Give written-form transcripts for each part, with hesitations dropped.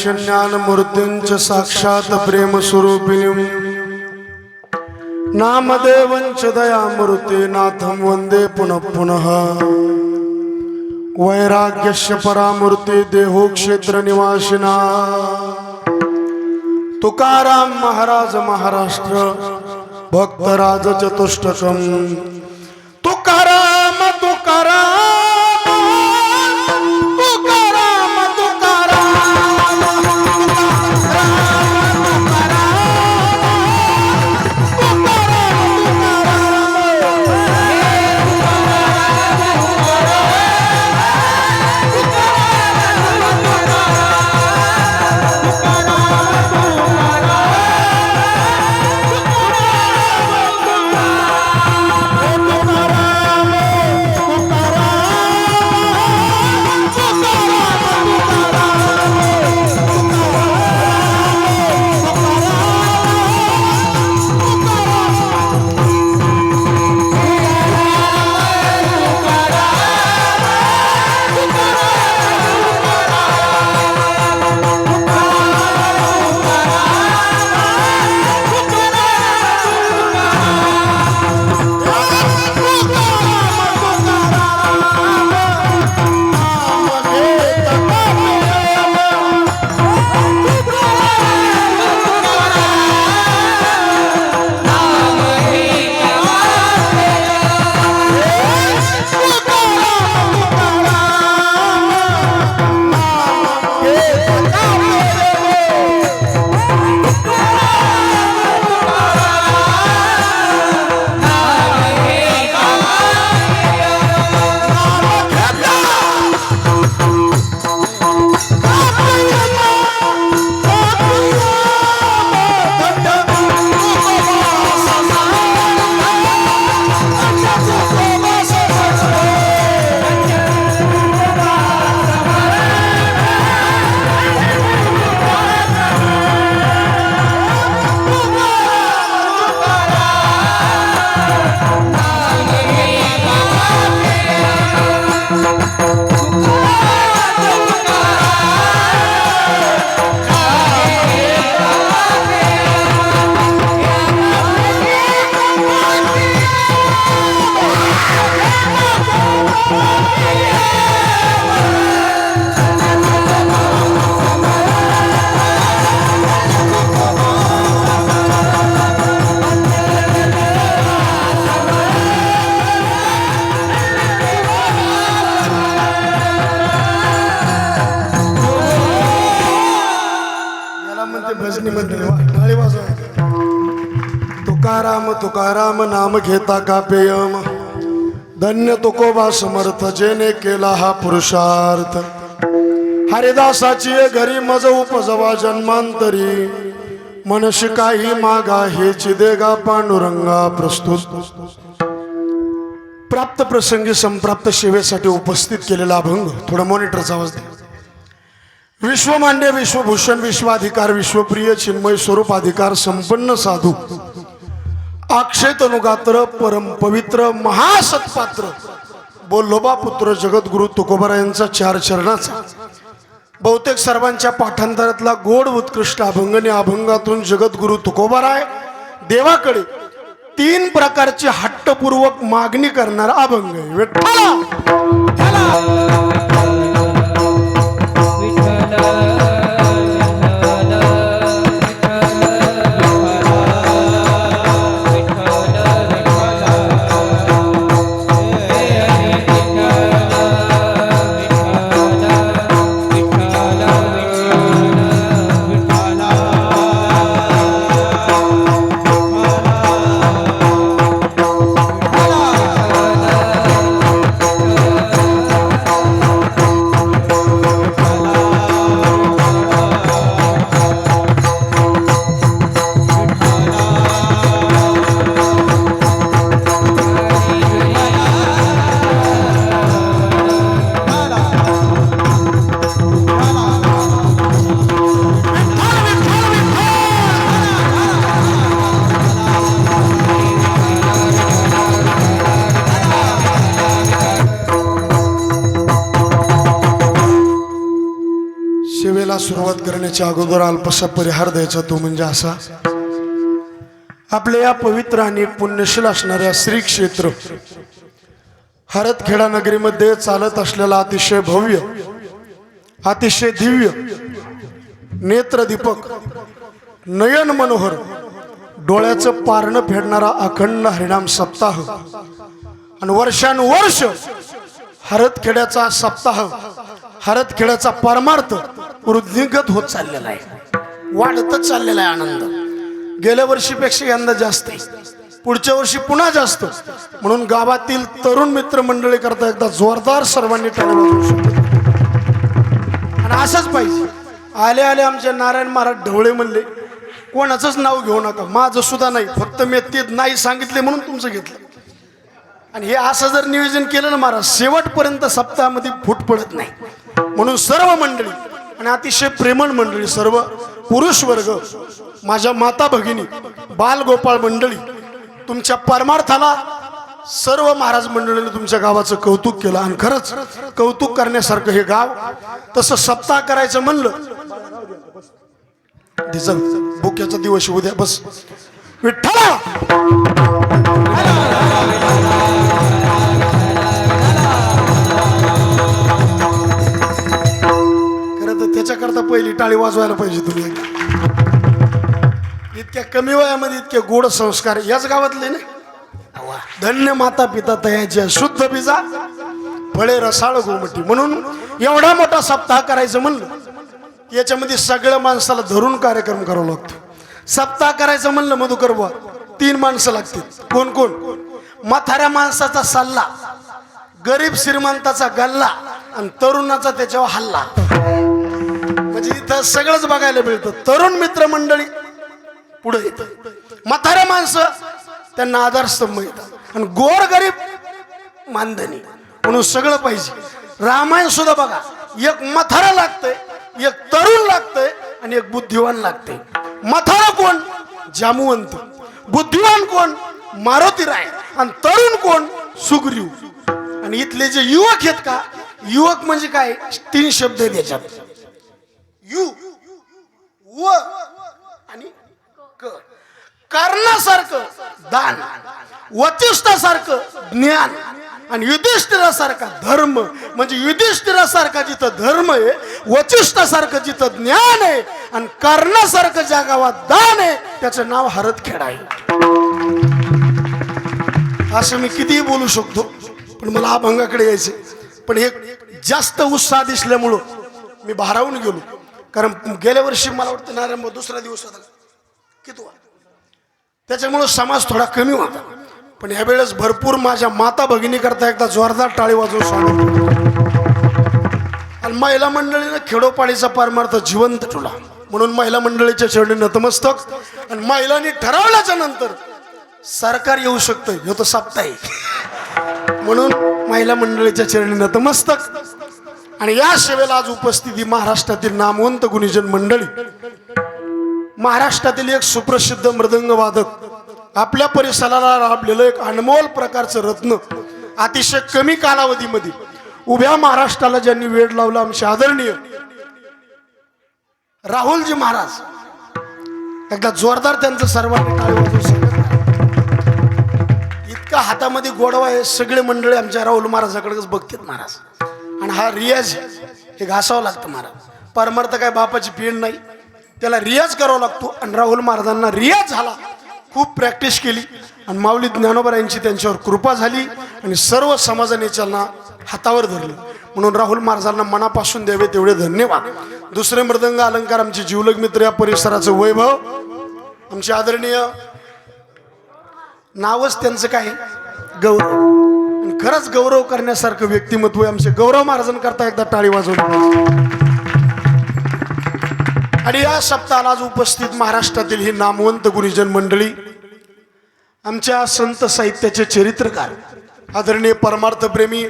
ज्ञान मूर्तींच साक्षात प्रेम स्वरूपिणी नामदेवंच दयामूर्ती नाथं वंदे पुनः पुनः वैराग्यस्य परामूर्ती देहो क्षेत्र निवासिना तुकाराम महाराज महाराष्ट्र भक्तराज चतुष्टकम तुकाराम तुकाराम तुकाराम तुकाराम नाम घेता का पेयम धन्य तुकोबा समर्थ जेने केला हा पुरुषार्थ हरिदासाची घरी मज उपजवा जन्मांतरी मनशी काही मागा हे चिदेगा पांडुरंगा प्रस्तुत प्राप्त प्रसंगी संप्राप्त सेवेसाठी उपस्थित केलेला अभंग थोडा मॉनिटरचा आवाज द्या. विश्वमान्य विश्वभूषण विश्वाधिकार विश्वप्रिय चिन्मय स्वरूप अधिकार संपन्न साधू अक्षय तनुगात्र परम पवित्र महासत्पात्र बोल्लोबा पुत्र जगद्गुरु तुकोबरा यांचा चार चरणाचा बहुतेक सर्वांच्या पाठांतरातला गोड उत्कृष्ट अभंगने अभंगातून जगद्गुरु तुकोबराय देवाकडे तीन प्रकारची हट्टपूर्वक मागणी करणारा अभंग आहे. बोलायच्या अगोदर अल्पसा परिहार द्यायचा, तो म्हणजे असा. आपल्या या पवित्र आणि पुण्यशील असणाऱ्या श्री क्षेत्र हरदखेडा नगरीमध्ये चालत असलेला अतिशय भव्य, अतिशय दिव्य, नेत्रदीपक, नयन मनोहर, डोळ्याचं पारणं फेडणारा अखंड हरिनाम सप्ताह आणि वर्षानुवर्ष हरदखेड्याचा सप्ताह, हरदखेड्याचा परमार्थ वृद्धिंगत होत चाललेला आहे, वाढतच चाललेला आहे. आनंद गेल्या वर्षीपेक्षा यंदा जास्त आहे, पुढच्या वर्षी पुन्हा जास्त. म्हणून गावातील तरुण मित्र मंडळी करता एकदा जोरदार सर्वांनी टाळ्या वाजवू शकतो. आणि असंच पाहिजे. आले आले आमचे नारायण महाराज ढवळे म्हणले, कोणाचंच नाव घेऊ नका, माझं सुद्धा नाही, फक्त मी ते नाही सांगितले म्हणून तुमचं घेतलं. आणि हे असं जर नियोजन केलं ना महाराज, शेवटपर्यंत सप्ताहामध्ये फूट पडत नाही. म्हणून सर्व मंडळी आणि अतिशय प्रेमळ मंडळी, सर्व पुरुष वर्ग, माझ्या माता भगिनी, बालगोपाळ मंडळी, तुमच्या परमार्थाला सर्व महाराज मंडळीने तुमच्या गावाचं कौतुक केलं. आणि खरंच कौतुक करण्यासारखं हे गाव. तसं सप्ताह करायचं म्हणलं, बुक्याचा दिवस उद्या बस विठ्ठला. खरं तर त्याच्याकरता पहिली टाळी वाजवायला पाहिजे तुम्ही. इतक्या कमी वयामध्ये इतके गोड संस्कार याच गावातले ना. धन्य माता पिता तयाच्या शुद्ध बीजा फळे रसाळ गोमटी. म्हणून एवढा मोठा सप्ताह करायचं म्हणलं याच्यामध्ये सगळ्या माणसाला धरून कार्यक्रम करावा लागतो. सप्ताह करायचं म्हणलं मधुकर बुवा 3 माणसं लागतील. कोण कोण? म्हाताऱ्या माणसाचा सल्ला, गरीब श्रीमंताचा गल्ला आणि तरुणाचा त्याच्यावर हल्ला. म्हणजे इथं सगळंच बघायला मिळतं. तरुण मित्र मंडळी पुढे येतं, म्हाताऱ्या माणसं त्यांना आधारस्तंभ येतात आणि गोर गरीब मानधनी. म्हणून सगळं पाहिजे. रामायण सुद्धा बघा, एक म्हातारा लागतंय, एक तरुण लागतंय आणि एक बुद्धिवान लागतंय. म्हातारा कोण? जामुवंत. बुद्धिवान कोण? मारुतीराय. आणि तरुण कोण? सुग्रीव. आणि इथले जे युवक आहेत का, युवक म्हणजे काय? 3 शब्द आहेत याच्यात, यु, व आणि क. कर्णासारखं दान, वचिष्ठासारखं ज्ञान आणि युधिष्ठिरासारखा धर्म. म्हणजे युधिष्ठिरासारखा जिथं धर्म आहे, वचिष्ठासारखं जिथं ज्ञान आहे आणि कर्णासारखं ज्या गावात दान आहे त्याचं नाव हरदखेडा आहे. असं मी कितीही बोलू शकतो, पण मला अभंगाकडे यायचे. पण हे जास्त उत्साह दिसल्यामुळं मी भारावून गेलो. कारण गेल्या वर्षी मला वाटतं नारायण दुसरा दिवस होता किती, त्याच्यामुळं समाज थोडा कमी होता. पण यावेळेस भरपूर माझ्या माता भगिनी करता एकदा जोरदार टाळी वाजवून स्वागत. आणि महिला मंडळीनं खेडोपाडीचा परमार्थ जिवंत ठेवला. म्हणून महिला मंडळीच्या चरणी नतमस्तक. आणि महिलांनी ठरवल्याच्या नंतर सरकार येऊ शकतं, हे तर सप्ताह आहे. म्हणून महिला मंडळीच्या चरणी नतमस्तक. आणि या सेवेला आज उपस्थिती महाराष्ट्रातील नामवंत गुणीजन मंडळी, महाराष्ट्रातील एक सुप्रसिद्ध मृदंग वादक, आपल्या परिसराला लाभलेलं एक अनमोल प्रकारचं रत्न, अतिशय कमी कालावधीमध्ये उभ्या महाराष्ट्राला ज्यांनी वेळ लावला, आमचे आदरणीय राहुलजी महाराज. एकदा जोरदार त्यांचं सर्वांनी टाळी वाजवून. इतका हातामध्ये गोडवा आहे, सगळे मंडळी आमच्या राहुल महाराजाकडेच बघतात महाराज. आणि हा रियाज हे घासावं लागतं महाराज. परमार्थ काय बापाची पेन नाही, त्याला रियाज करावा लागतो. आणि राहुल महाराजांना रियाज झाला, खूप प्रॅक्टिस केली आणि माऊली ज्ञानोबा यांची त्यांच्यावर कृपा झाली आणि सर्व समाजाने त्यांना हातावर धरलं. म्हणून राहुल महाराजांना मनापासून द्यावे तेवढे धन्यवाद. दुसरे मृदंग अलंकार आमचे जीवलग मित्र, या परिसराचं वैभव, आमचे आदरणीय, नावच त्यांचं काय, गौरव. आणि खरंच गौरव करण्यासारखं व्यक्तिमत्व आहे आमचे गौरव महाराजांकरता एकदा टाळी वाजवली. आणि या सप्ताहाला आज उपस्थित महाराष्ट्रातील ही नामवंत गुरुजन मंडळी, आमच्या संत साहित्याचे चरित्रकार, आदरणीय परमार्थप्रेमी,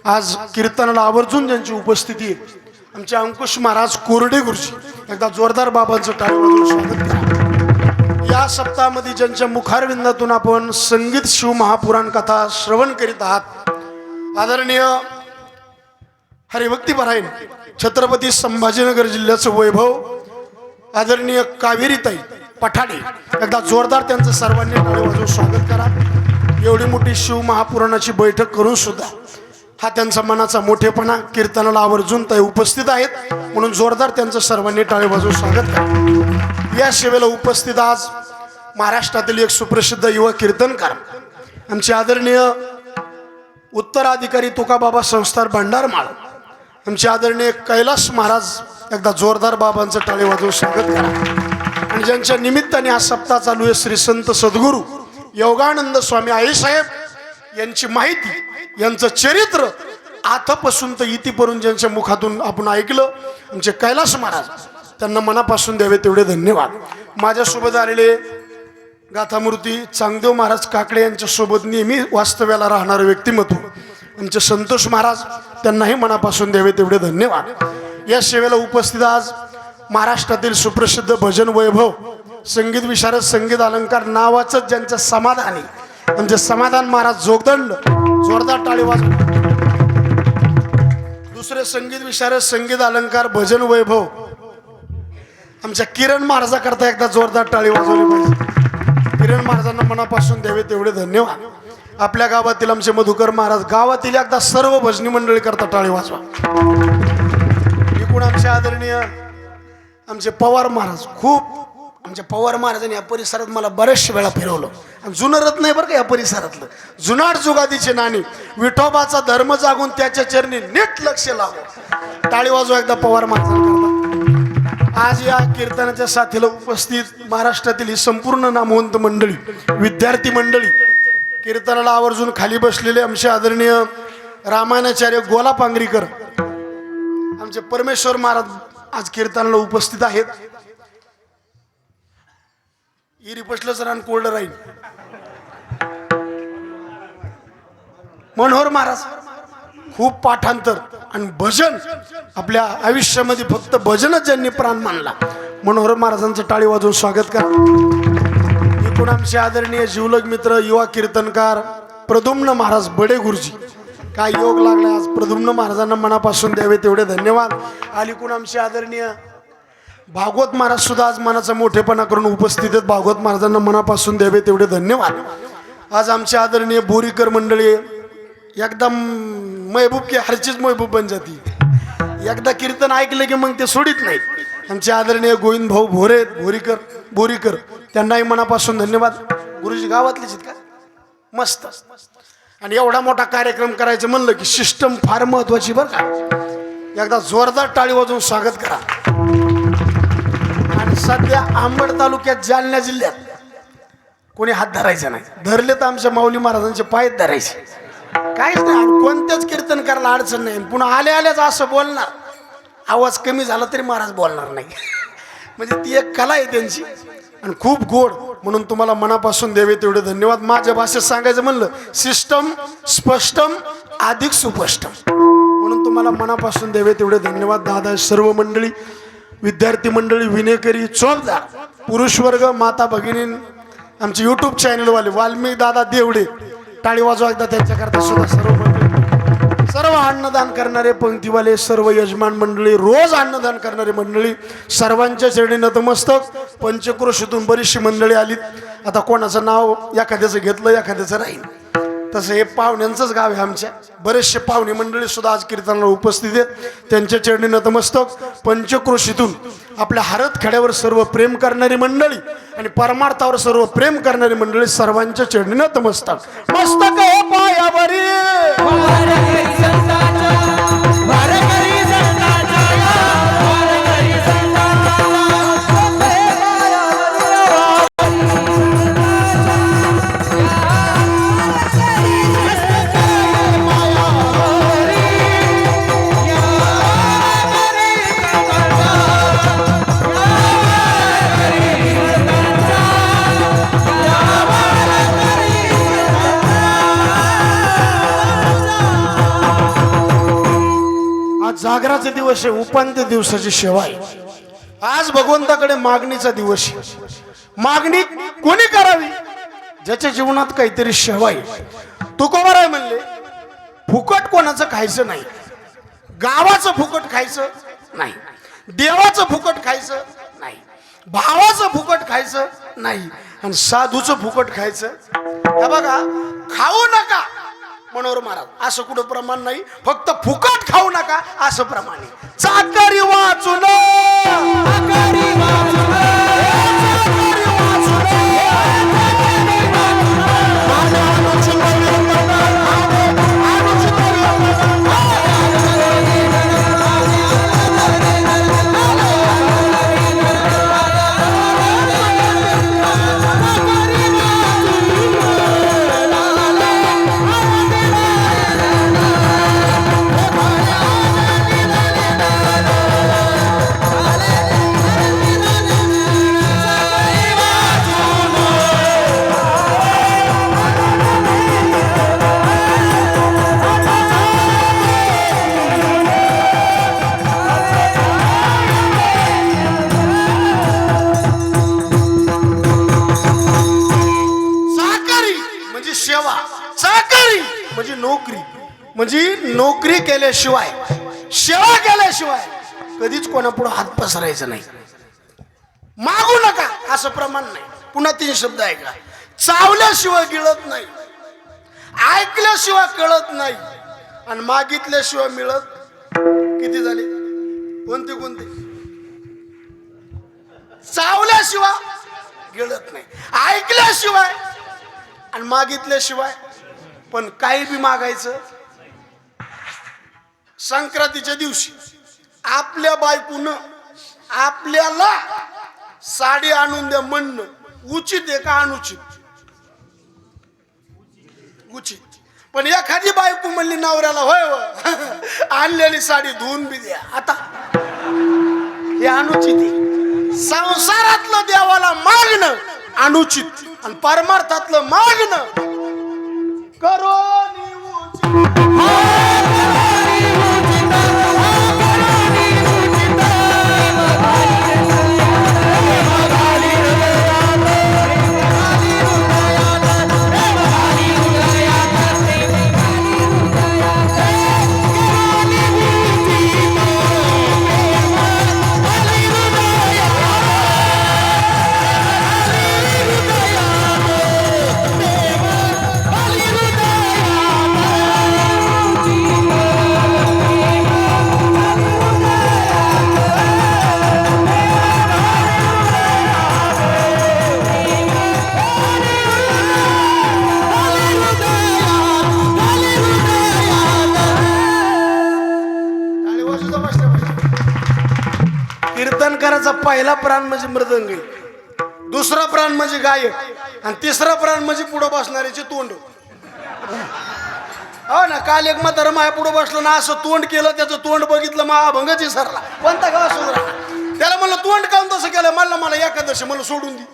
आज कीर्तनाला आवर्जून ज्यांची उपस्थिती आहे, आमचे अंकुश महाराज कोरडे गुरुजी. एकदा जोरदार बाबांचं टाळी वाजवून स्वागत करा. या सप्ताहामध्ये ज्यांच्या मुखारविंदातून आपण संगीत शिव महापुराण कथा श्रवण करीत आहात, आदरणीय हरिभक्ती परायण छत्रपती संभाजीनगर जिल्ह्याचं वैभव, आदरणीय कावेरीताई पठाडे, एकदा जोरदार त्यांचं सर्वांनी टाळी वाजवून स्वागत करा. एवढी मोठी शिव महापुराणाची बैठक करून सुद्धा हा त्यांचा मनाचा मोठेपणा, कीर्तनाला आवर्जून ताई उपस्थित आहेत म्हणून जोरदार त्यांचं सर्वांनी टाळी वाजवून स्वागत करा. या सेवेला उपस्थित आज महाराष्ट्रातील एक सुप्रसिद्ध युवा कीर्तनकार, आमचे आदरणीय उत्तराधिकारी तुकाबाबा संस्थान भंडारमाळ, आमचे आदरणीय कैलास महाराज, एकदा जोरदार बाबांचं टाळी वाजवून स्वागत करा. आणि ज्यांच्या निमित्ताने हा सप्ताह चालू आहे, श्री संत सद्गुरू योगानंद स्वामी आईसाहेब यांची माहिती, यांचं चरित्र आतापासून तर इतिपर्यंत ज्यांच्या मुखातून आपण ऐकलं, आमचे कैलास महाराज, त्यांना मनापासून द्यावे तेवढे धन्यवाद. माझ्यासोबत आलेले गाथामूर्ती चांगदेव महाराज काकडे यांच्यासोबत नेहमी वास्तव्याला राहणारं व्यक्तिमत्व आमचे संतोष महाराज, त्यांनाही मनापासून द्यावे तेवढे धन्यवाद. या सेवेला उपस्थित आज महाराष्ट्रातील सुप्रसिद्ध भजन वैभव, संगीत विशारद, संगीत अलंकार नावाचं ज्यांचं समाधान आहे, म्हणजे समाधान महाराज जोगदंड, जोरदार टाळी वाजव. दुसरे संगीत विशारद, संगीत अलंकार, भजन वैभव आमच्या किरण महाराजाकरता एकदा जोरदार टाळी वाजवली पाहिजे. किरण महाराजांना मनापासून द्यावे तेवढे धन्यवाद. आपल्या गावातील आमचे मधुकर महाराज, गावातील एकदा सर्व भजनी मंडळी करता टाळी वाजवा. एकूण आमचे आदरणीय आमचे पवार महाराज, खूप आमच्या पवार महाराजांनी या परिसरात मला बऱ्याचशा वेळा फिरवलं. आणि जुनं रत्न नाही बरं का या परिसरातलं, जुनाट जुगादीचे नाणी, विठोबाचा धर्म जागून त्याच्या चरणी नीट लक्ष लावलं. टाळी वाजवा एकदा पवार महाराजांकरता. आज या कीर्तनाच्या साथीला उपस्थित महाराष्ट्रातील ही संपूर्ण नामवंत मंडळी, विद्यार्थी मंडळी, कीर्तनाला आवर्जून खाली बसलेले आमचे आदरणीय रामायणाचार्य गोला पांगरीकर, आमचे परमेश्वर महाराज आज कीर्तनाला उपस्थित आहेत. इरी पसलंच रान कोरडं राहील. मनोहर महाराज, खूप पाठांतर आणि भजन, आपल्या आयुष्यामध्ये फक्त भजनच ज्यांनी प्राण मानला, मनोहर महाराजांचं टाळी वाजवून स्वागत करा. एकूण आमचे आदरणीय जीवलग मित्र, युवा कीर्तनकार प्रद्युम्न महाराज बडे गुरुजी, काय योग लागला आज. प्रद्युम्न महाराजांना मनापासून द्यावे तेवढे धन्यवाद. अलीकडून आमचे आदरणीय भागवत महाराज सुद्धा आज मनाचा मोठेपणा करून उपस्थित आहेत. भागवत महाराजांना मनापासून द्यावे तेवढे धन्यवाद. आज आमचे आदरणीय बोरीकर मंडळी, एकदम महबूब की हर चीज महबूब बन जाती, एकदा कीर्तन ऐकले की मग ते सोडित नाहीत. आमचे आदरणीय गोविंद भाऊ भोरे बोरीकर, त्यांनाही मनापासून धन्यवाद. गुरुजी गावातलेच आहेत का? मस्त. आणि एवढा मोठा कार्यक्रम करायचं म्हणलं की सिस्टम फार महत्वाची बरं का. एकदा जोरदार टाळी वाजवून स्वागत करा. आणि सध्या अंबड तालुक्यात जालना जिल्ह्यात कोणी हात धरायचा नाही, धरले तर आमच्या माऊली महाराजांचे पाय धरायचे, काहीच नाही. कोणत्याच कीर्तन करायला अडचण नाही. पुन्हा आल्याच असं बोलणार, आवाज कमी झाला तरी महाराज बोलणार नाही. म्हणजे ती एक कला आहे त्यांची आणि खूप गोड, म्हणून तुम्हाला मनापासून द्यावे तेवढे धन्यवाद. माझ्या भाषेत सांगायचं म्हणलं, सिस्टम स्पष्टम अधिक सुस्पष्टम, म्हणून तुम्हाला मनापासून द्यावे तेवढे धन्यवाद. दादा, सर्व मंडळी, विद्यार्थी मंडळी, विनेकरी, चोपदार, पुरुष वर्ग, माता भगिनी, आमचे यूट्यूब चॅनलवाले वाल्मिक दादा देवडे, टाळी वाजवा एकदा त्यांच्याकरता सुद्धा. सर्व मंडळी, सर्व अन्नदान करणारे पंक्तीवाले, सर्व यजमान मंडळी, रोज अन्नदान करणारे मंडळी, सर्वांच्या चरणी नतमस्तक. पंचक्रोशीतून बरीचशी मंडळी आलीत. आता कोणाचं नाव एखाद्याचं घेतलं, एखाद्याचं राहील, तसं हे पाहुण्यांचंच गाव आहे. आमच्या बरेचसे पाहुणे मंडळी सुद्धा आज कीर्तनाला उपस्थित आहेत. त्यांच्या चरणी नतमस्तक. पंचक्रोशीतून आपल्या हरत खेड्यावर सर्व प्रेम करणारी मंडळी आणि परमार्थावर सर्व प्रेम करणारी मंडळी, सर्वांच्या चरणी नतमस्तक. मस्तक हे पायावरी जागराचे दिवस आहे, उपांत्य दिवसाची सेवा आहे. आज भगवंताकडे मागणीचा दिवस आहे. मागणी कोणी करावी? ज्याच्या जीवनात काहीतरी सेवा आहे. तुकोबाराय म्हणले, फुकट कोणाचं खायचं नाही, गावाचं फुकट खायचं नाही, देवाचं फुकट खायचं नाही. भावाचं फुकट खायचं नाही आणि साधूचं फुकट खायचं. हे बघा, खाऊ नका मनोहर महाराज असं कुठं प्रमाण नाही, फक्त फुकट खाऊ नका असं प्रमाण आहे. चाकरी वाचून चाकरी वाचून म्हणजे नोकरी, म्हणजे नोकरी केल्याशिवाय सेवा केल्याशिवाय कधीच कोणापुढे हात पसरायचा नाही. मागू नका असं प्रमाण नाही. पुन्हा 3 शब्द ऐका. चावल्याशिवाय गिळत नाही, ऐकल्याशिवाय कळत नाही आणि मागितल्याशिवाय मिळत. किती झाले? कोणते कोणते? चावल्याशिवाय गिळत नाही, ऐकल्याशिवाय आणि मागितल्याशिवाय. पण काही बी मागायचं. संक्रांतीच्या दिवशी आपल्या बायकोनं आपल्याला साडी आणून द्या म्हणणं उचित आहे का अनुचित? उचित. पण एखादी बायको म्हणली नवऱ्याला, होय आणलेली साडी धुवून बी द्या, आता हे अनुचित आहे. संसारातलं देवाला मागणं अनुचित आणि परमार्थातलं मागणं करो कीर्तनकाराचा पहिला प्राण म्हणजे मृदंग, दुसरा प्राण म्हणजे गायक आणि तिसरा प्राण म्हणजे पुढे बसणाऱ्याचे तोंड. हो ना, काल एक म्हातारा माया पुढे बसलो ना, असं तोंड केलं, त्याचं तोंड बघितलं महाभंगच विसरला. कोणता गाव सुधरा? त्याला म्हणलं तोंड काऊन तसं केलं? मला एकादशी मला सोडून दे.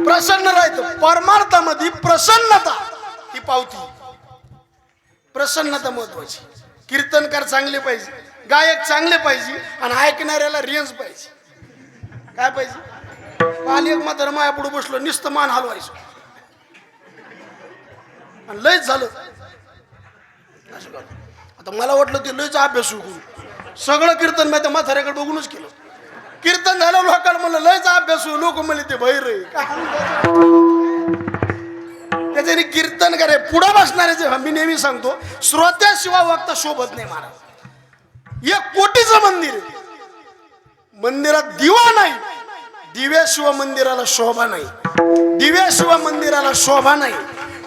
प्रसन्न राहायचं. परमार्थामध्ये प्रसन्नता ही पावती. प्रसन्नता महत्वाची. कीर्तनकार चांगले पाहिजे, गायक चांगले पाहिजे आणि ऐकणाऱ्याला रेंज पाहिजे. काय पाहिजे? काल एक म्हातारा माया पुढे बसलो, नुसतं मान हलवायचं आणि लयच झालं. आता मला वाटलं ते लयच अभ्यास करून सगळं कीर्तन मी त्या म्हाताऱ्याकडे बघूनच केलं. कीर्तन झालं, लोकांना म्हणलं लयच अभ्यास. लोक म्हणले ते बहिर त्याच्याने कीर्तन करे. पुढे बसणाऱ्याचे मी नेहमी सांगतो, श्रोत्याशिवाय वक्ता शोभत नाही महाराज. 1 कोटीचं मंदिर आहे, मंदिरात दिवा नाही, दिव्याशिवाय मंदिराला शोभा नाही, दिव्याशिवाय मंदिराला शोभा नाही,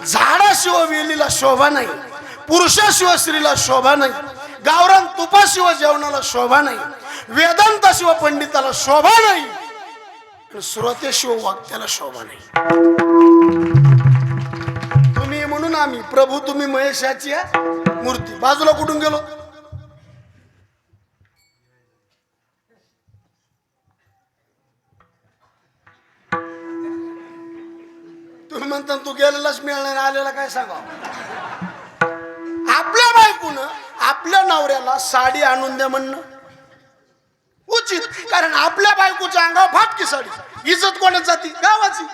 झाडाशिवाय वेलीला शोभा नाही, पुरुषाशिवाय स्त्रीला शोभा नाही, गावरान तुपाशिवाय जेवणाला शोभा नाही, वेदांताशिवाय पंडिताला शोभा नाही, श्रोत्याशिवाय वक्त्याला शोभा नाही. तुम्ही म्हणून आम्ही प्रभू तुम्ही महेशाची मूर्ती. बाजूला कुठून गेलो? तुम्ही म्हणता तू गेलेलाच मिळणार, आलेला काय सांगा. आपल्या बायकोनं आपल्या नवऱ्याला साडी आणून द्या म्हणणं उचित. कारण आपल्या बायकोच्या अंगावर फाटकी साडी. इज्जत कोणाची जाती? गावाची.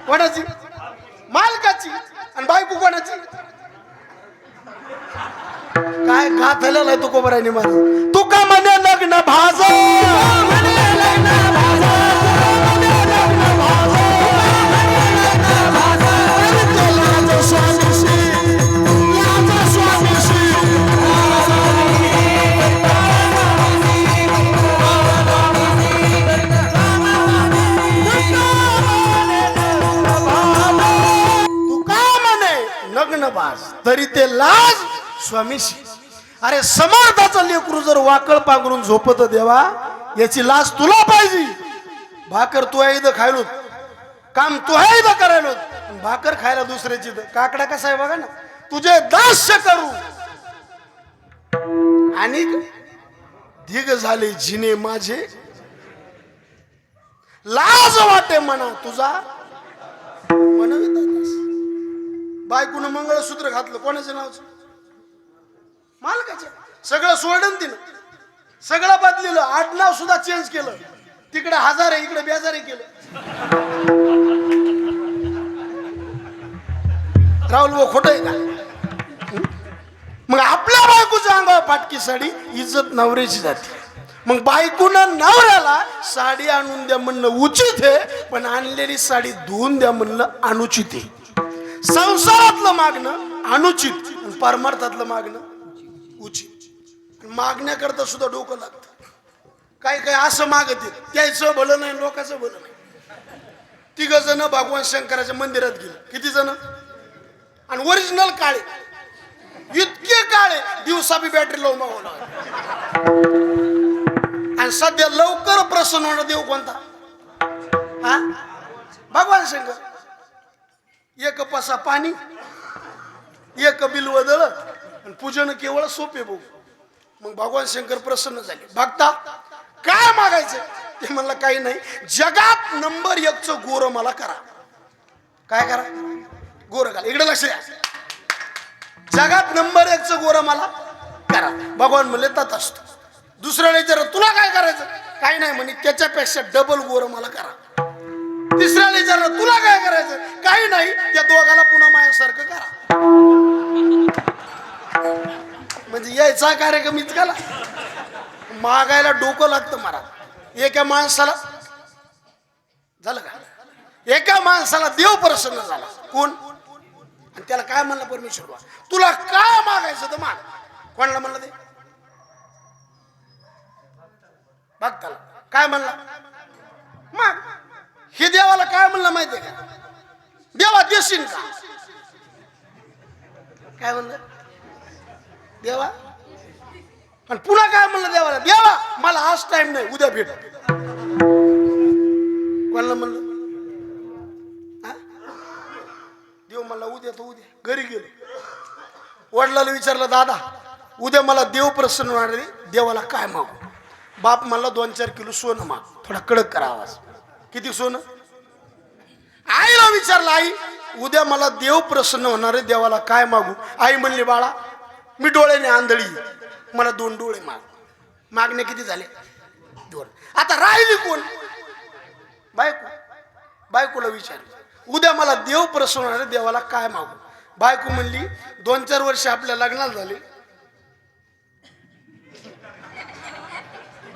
कोणाची? मालकाची. आणि बायको कोणाची? काय गाथलेला आहे तुकोबरायने मला. तुका म्हणे लग्न भाज तरी ते लाज स्वामीशी. अरे समर्थाचं लेकरू जर वाकळ पांघरून झोपत देवा याची लाज तुला पाहिजे. भाकर तू आहे इथं खायलो, काम तू आहे इथं करायलो, भाकर खायला दुसऱ्याची. काकडा कसा आहे बघा ना. तुझे दास्य करू आणि ढिग झाले जिने माझे, लाज वाटे म्हणा तुझा म्हणविता. बायकोनं मंगळसूत्र घातलं, कोणाचं नावचं? मालकाचं. सगळं सोडून दिलं, सगळं बदलिलं, आडनाव सुद्धा चेंज केलं. तिकडे हजार आहे, इकडे बेजारे केलं. राहुल भाऊ खोट आहे का? मग आपल्या बायकोच्या अंगावर फाटकी साडी, इज्जत नवऱ्याची जाते. मग बायकोनं नवऱ्याला साडी आणून द्या म्हणणं उचित आहे, पण आणलेली साडी धुवून द्या म्हणणं अनुचित आहे. संसारातलं मागणं अनुचित, परमार्थातलं मागणं उचित. मागण्याकरता सुद्धा डोकं लागतं. काही काही असं मागते, त्याचं भलं नाही, लोकांचं भलं नाही. 3 जण भगवान शंकराच्या मंदिरात गेले. किती जण? आणि ओरिजिनल काळे, इतके काळे दिवसा बी बॅटरी लावून मागवला. आणि सध्या लवकर प्रसन्न होणार देव कोणता? हा, भगवान शंकर. एक पसा पाणी, एक बिल्वदळ, आणि पूजन केवळ सोपे भाऊ. मग भगवान शंकर प्रसन्न झाले. भक्ता काय मागायचं? ते म्हणलं काही नाही, जगात नंबर 1चं गोर मला करा. काय करा? गोर घाला. इकडे लक्ष द्या. जगात नंबर 1चं गोर मला करा. भगवान म्हणले तथास्तु. दुसरं नाही तर तुला काय करायचं? काही नाही म्हणे, त्याच्यापेक्षा डबल गोर मला करा. तिसऱ्याला विचारलं तुला काय करायचं? काही नाही, त्या दोघाला पुन्हा माझ्यासारखं करा. म्हणजे यायचा कार्यक्रम इतकाला मागायला डोकं लागतं मला. एका माणसाला झालं का? एका माणसाला देव प्रसन्न झाला. कोण? आणि त्याला काय म्हणलं परमेश्वर, तुला काय मागायचं तर माग. कोणाला म्हणलं ते? भक्ताला. काय म्हणला? माग. हे देवाला काय म्हणलं माहितीये का? देवा देशील का? काय म्हणलं देवा? आणि पुन्हा काय म्हणलं देवाला? देवा मला आज टाइम नाही, उद्या भेट. कोणाला म्हणलं? देव मला उद्या तर उद्या. घरी गेलो, वडिलाला विचारलं, दादा उद्या मला देव प्रसन्न होणार आहे, देवाला काय मागू? बाप मला 2-4 किलो सोनं माग, थोडा कडक करा आवाज. किती सोनं? आईला विचारलं, आई उद्या मला देव प्रसन्न होणार आहे, देवाला काय मागू? आई म्हणली, बाळा मी डोळ्याने आंधळी, मला 2 डोळे माग. मागणे किती झाले? 2. आता राहिली कोण? बायको. बायकोला विचारलं, उद्या मला देव प्रसन्न होणार आहे, देवाला काय मागू? बायको म्हणली, 2-4 वर्ष आपल्या लग्नाला झाले.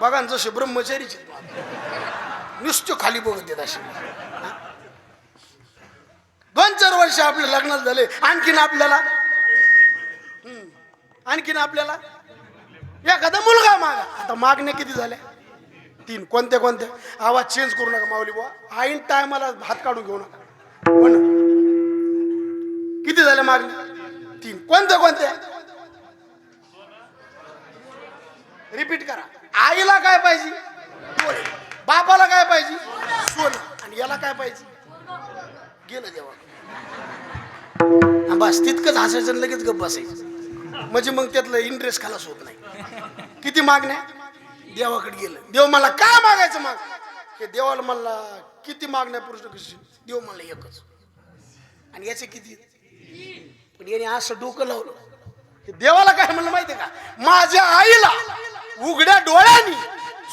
बघा जसे ब्रह्मचारीचे नुसतं खाली बघत येत असे. 2-4 वर्ष आपल्या लग्नात झाले, आणखीन आपल्याला एखादा मुलगा मागा. आता मागण्या किती झाल्या? 3. कोणत्या कोणत्या? आवाज चेंज करू नका माऊली बुवा, आईन टायमाला हात काढून घेऊ नका. किती झाल्या मागण्या? 3. कोणत्या कोणत्या? रिपीट करा. आईला काय पाहिजे? डोळे. बापाला काय पाहिजे? सोनं. आणि याला काय पाहिजे? गेलं देवा. बस तितकंच हसायचं, लगेच गप्प बसायचं. म्हणजे मग त्यातलं इंटरेस्ट खालास होत नाही. किती मागण्या? देवाकडे गेलं. देव मला काय मागायचं माग? हे देवाला मला किती मागण्या पुरुष कशी? देव मला एकच. आणि याचे किती? पण याने असं डोकं लावलं. देवाला काय म्हणलं माहितीये का? माझ्या आईला उघड्या डोळ्यांनी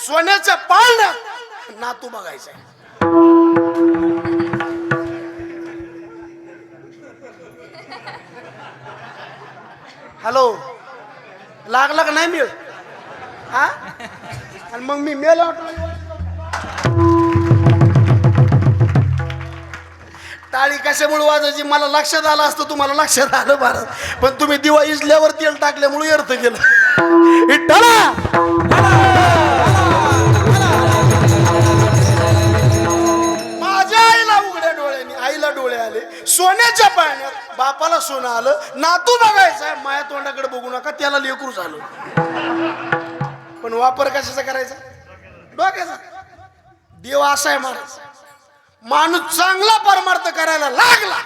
सोन्याच्या पाळण्यात नातू बघायचा. हॅलो, लागला का नाही मिळ हा आणि मग मी मेलो टाळी कशामुळे वाजायची मला लक्षात आलं असतं तुम्हाला लक्षात आलं बरं पण तुम्ही दिवा इजल्यावर तेल टाकल्यामुळे अर्थ गेलं माझ्या आईला उघड्या डोळ्याने आईला डोळे आले सोन्याच्या पाण्यात बापाला सोनं आलं नातू बघायचा माया तोंडाकडे बघू नका त्याला लेकरू झालं पण वापर कशाचा करायचा डोक्याचा देव असा आहे महाराज माणूस चांगला परमार्थ करायला लागला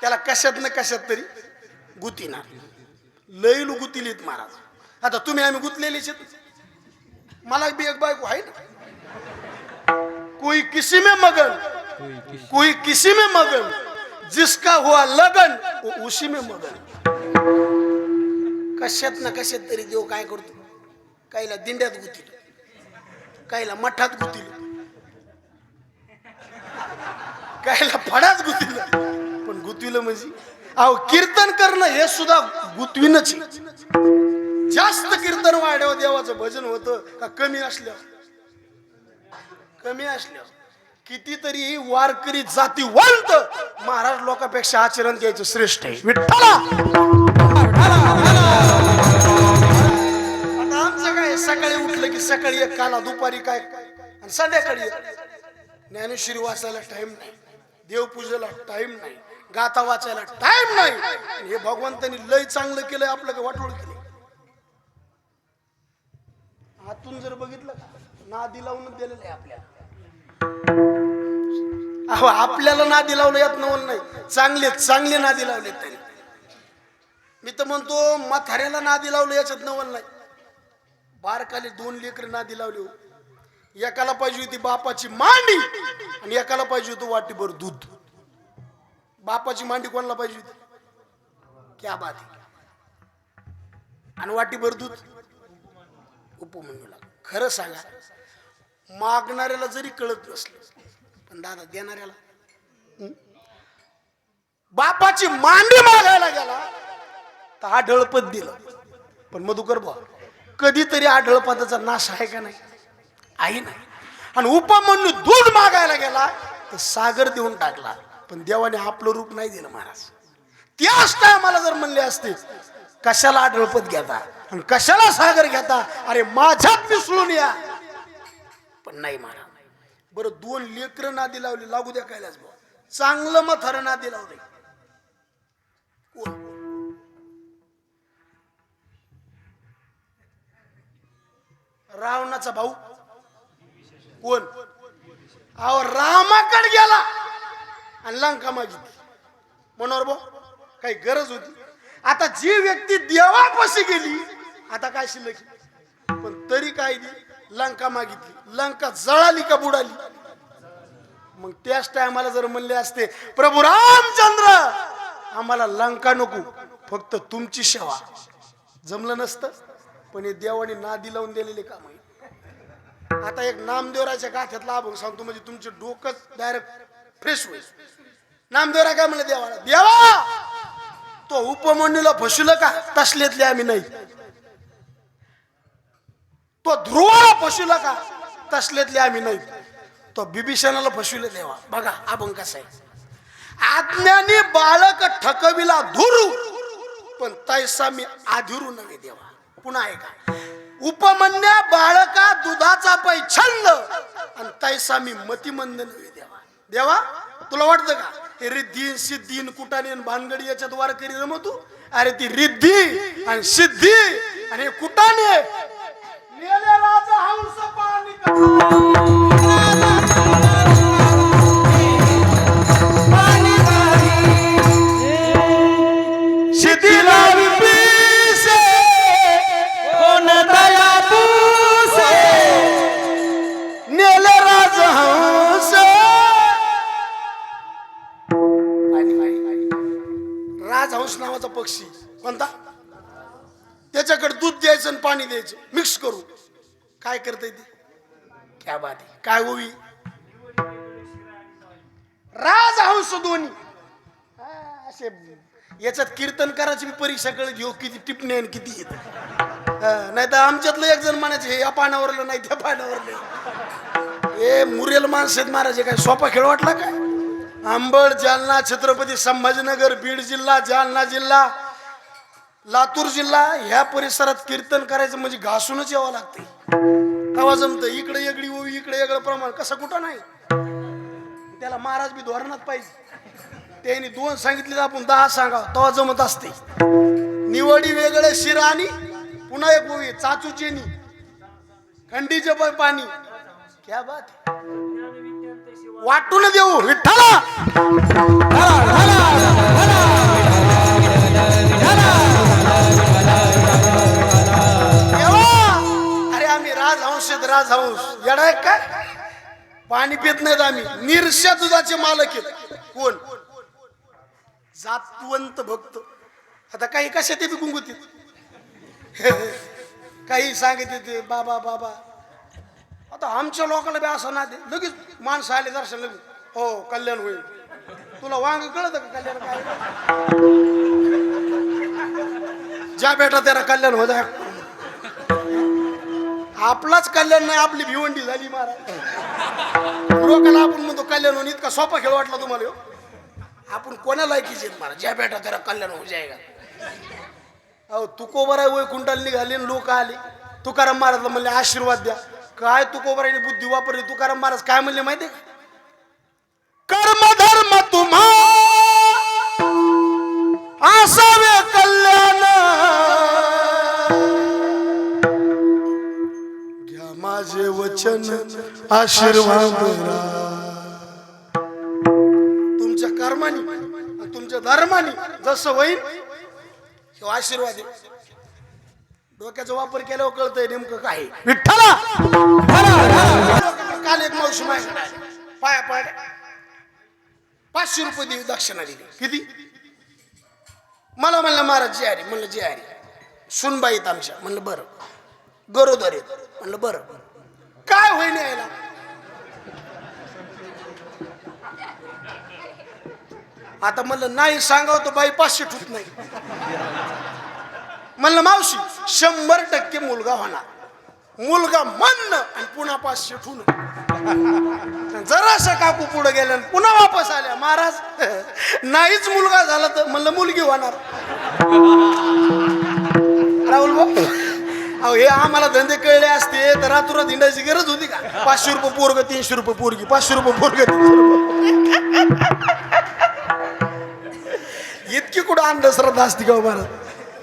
त्याला कशात न कशात तरी गुतीना लई गुतीलीत महाराज आता तुम्ही आम्ही गुतलेली मला बी एक बायको आहे ना कोई किसी में मगन जिसका हुआ लगन वो उसी में मगन कशात ना कशात तरी देव काय करतो काहीला दिंड्यात गुतील काहीला मठात गुतील काहीला फडाच गुतील पण गुतविलं म्हणजे अहो कीर्तन करणं हे सुद्धा गुतविनच जास्त कीर्तन वाढव देवाचं भजन होतं का कमी असल्यावर कितीतरी वारकरी जातीवंत महाराज लोकांपेक्षा आचरण द्यायचं श्रेष्ठ आहे विठ्ठला आता आमचं काय सकाळी उठलं की सकाळी एक काला दुपारी काय आणि संध्याकाळी ज्ञानेश्वरी वाचायला टाइम नाही देवपूजेला टाइम नाही गाथा वाचायला टाइम नाही हे भगवंतानी लय चांगलं केलंय आपलं काय वाटोळ केलं आतून जर बघितलं नादी लावून दिलेलं आहे आपल्याला अहो आपल्याला नादी लावलं यात नवल नाही चांगले नादी लावले तरी मी तर म्हणतो म्हाताऱ्याला नादी लावलं याच्यात नवल नाही बारकाले 2 लेकर नादी लावले एकाला पाहिजे होती बापाची मांडी आणि एकाला पाहिजे होतं वाटीभर दूध बापाची मांडी कोणाला पाहिजे होती क्या बात आहे आणि वाटीभर दूध उपमन्यूला खरं सांगा मागणाऱ्याला जरी कळत नसलं पण दादा देणाऱ्याला बापाची मांडी मागायला गेला तर आढळपत दिलं पण मधुकर भाऊ कधीतरी आढळपदाचा नाश आहे का नाही आहे नाही आणि उपमन्यू दूध मागायला गेला तर सागर देऊन टाकला पण देवाने आपलं रूप नाही दिलं महाराज त्याच टायमाला जर म्हणले असते कशाला आढळपत घेता आणि कशाला सागर घेता अरे माझ्यात मिसळून या पण नाही महाराज बरं 2 लेकरं नादी लावली लागू द्या कायलाच भाऊ चांगलं म्हातारं नादी लावले कोण रावणाचा भाऊ कोण अहो रामाकडे गेला आणि लंका मागितली मनोहर भाऊ काही गरज होती आता जी व्यक्ती देवापाशी गेली आता काय शिल्लक पण तरी काय लंका मागितली लंका जळाली का बुडाली मग त्याच टायमाला जर म्हणले असते प्रभू रामचंद्र आम्हाला लंका नको फक्त तुमची सेवा जमलं नसतं पण हे देवाने नादी लावून दिलेले काम आहे आता एक नामदेवराच्या गाठ्यात लाभ सांगतो म्हणजे तुमचे डोकंच डायरेक्ट फ्रेश होईल नामदेवरा काय म्हणले देवाला देवा तो उपमन्यूला फसवलं का तसलेतले आम्ही नाही तो ध्रुवाला फसवलं का तसलेतले आम्ही नाही तो बिभीषणाला फसवलं देवा बघा अभंग कसा आहे आज्ञानी बाळक ठकविला धुरू पण तैसा मी आधिरू नव्हे देवा पुन्हा आहे का उपमन्या बाळका दुधाचा पै छंद आणि तैसा मी मतिमंद नव्हे देवा देवा तुला वाटतं का हे रिद्धी सिद्धी कुटाने भानगडी याच्यात वार करी रमतो अरे ती रिद्धी आणि सिद्धी आणि कुटाने सिद्धीला राजहंस नावाचा पक्षी कोणता त्याच्याकडे दूध द्यायचं आणि पाणी द्यायचं मिक्स करू काय करते ते क्या बात आहे काय होई राजहंस दोन्ही असे याच्यात कीर्तनकाराची परीक्षा कळ घेऊ किती टिपणे आणि किती येत. नाही तर आमच्यातलं एक जण म्हणायचे हे या पानावरलं नाही त्या पानावरलं. हे मुरेल माणसं आहेत महाराज, काय सोपा खेळ वाटला काय. अंबड, जालना, छत्रपती संभाजीनगर, बीड जिल्हा, जालना जिल्हा, लातूर जिल्हा ह्या परिसरात कीर्तन करायचं म्हणजे घासूनच यावं लागतंय. तेव्हा जमतं. इकडे वेगळी ओवी, इकडे वेगळं प्रमाण, कसं कुठं नाही. त्याला महाराज बी धोरणात पाहिजे. त्यांनी 2 सांगितले आपण 10 सांगा तेव्हा जमत असते. निवडी वेगळे शिरा आणि पुन्हा एक ओवी चाचूचेनी खंडीचे पाणी. क्या बात. वाटून देऊ विठ्ठला. अरे आम्ही राजहंस राजहंस येडा आहे काय. पाणी पित नाहीत आम्ही. निरशा दुधाचे मालक आहेत. कोण जातवंत भक्त. आता काही कशा ते बी गुंगुतीत काही सांगितले ते बाबा बाबा. आता आमच्या लोकांना बी असं ना दे लगेच माणसं आले दर्शन लगेच हो कल्याण होईल. तुला वांग कळत का कल्याण काय. ज्या बेटा त्याला कल्याण होत. आपलाच कल्याण नाही आपली भिवंडी झाली महाराज. लोकांना आपण म्हणतो कल्याण होऊन इतका सोपा खेळ वाटला तुम्हाला. आपण कोणाला लायकीचे महाराज. ज्या बेटा त्याला कल्याण हो जायगा. अहो तुकोबराय वय कुंटाल निघाले लोक आले. तुकाराम महाराजला म्हणले आशीर्वाद द्या. काय तुकोबरायने बुद्धी वापरली. तुकाराम महाराज काय म्हणले माहितीये का. कर्म धर्म तुम्हा असावे कल्याण घ्या माझे वचन आशीर्वाद. तुमच्या कर्मानी तुमच्या धर्मानी जसं होईल तो आशीर्वाद आहे. डोक्याचा वापर केल्यावर कळतंय नेमकं काय. विठ्ठला काल एक मावशी पाया पाड 500 रुपये देवी दक्षिणा दिली. किती मला म्हणलं महाराज जी हरी. म्हणलं जी हरी. सुनबाईत आमच्या. म्हणलं बरं. गरोदर येत. म्हणलं बरं. काय होईन यायला. आता म्हणलं नाही सांगाव तर बाई 500 ठुत नाही. म्हणलं मावशी 100% मुलगा होणार. मुलगा म्हणणं आणि पुन्हा 500 ठुन. जराशा काकू पुढे गेल्या पुन्हा वापस आल्या. महाराज नाहीच मुलगा झाला तर म्हणलं मुलगी होणार. राहुल भाऊ अहो हे आम्हाला धंदे कळले असते तर रातुरात हिंडायची गरज होती का. 500 रुपये पोरग 300 रुपये पोरगी. 500 रुपये पोरग 300 रुपये. इतकी कुठं अंधश्रद्धा असते का महाराज.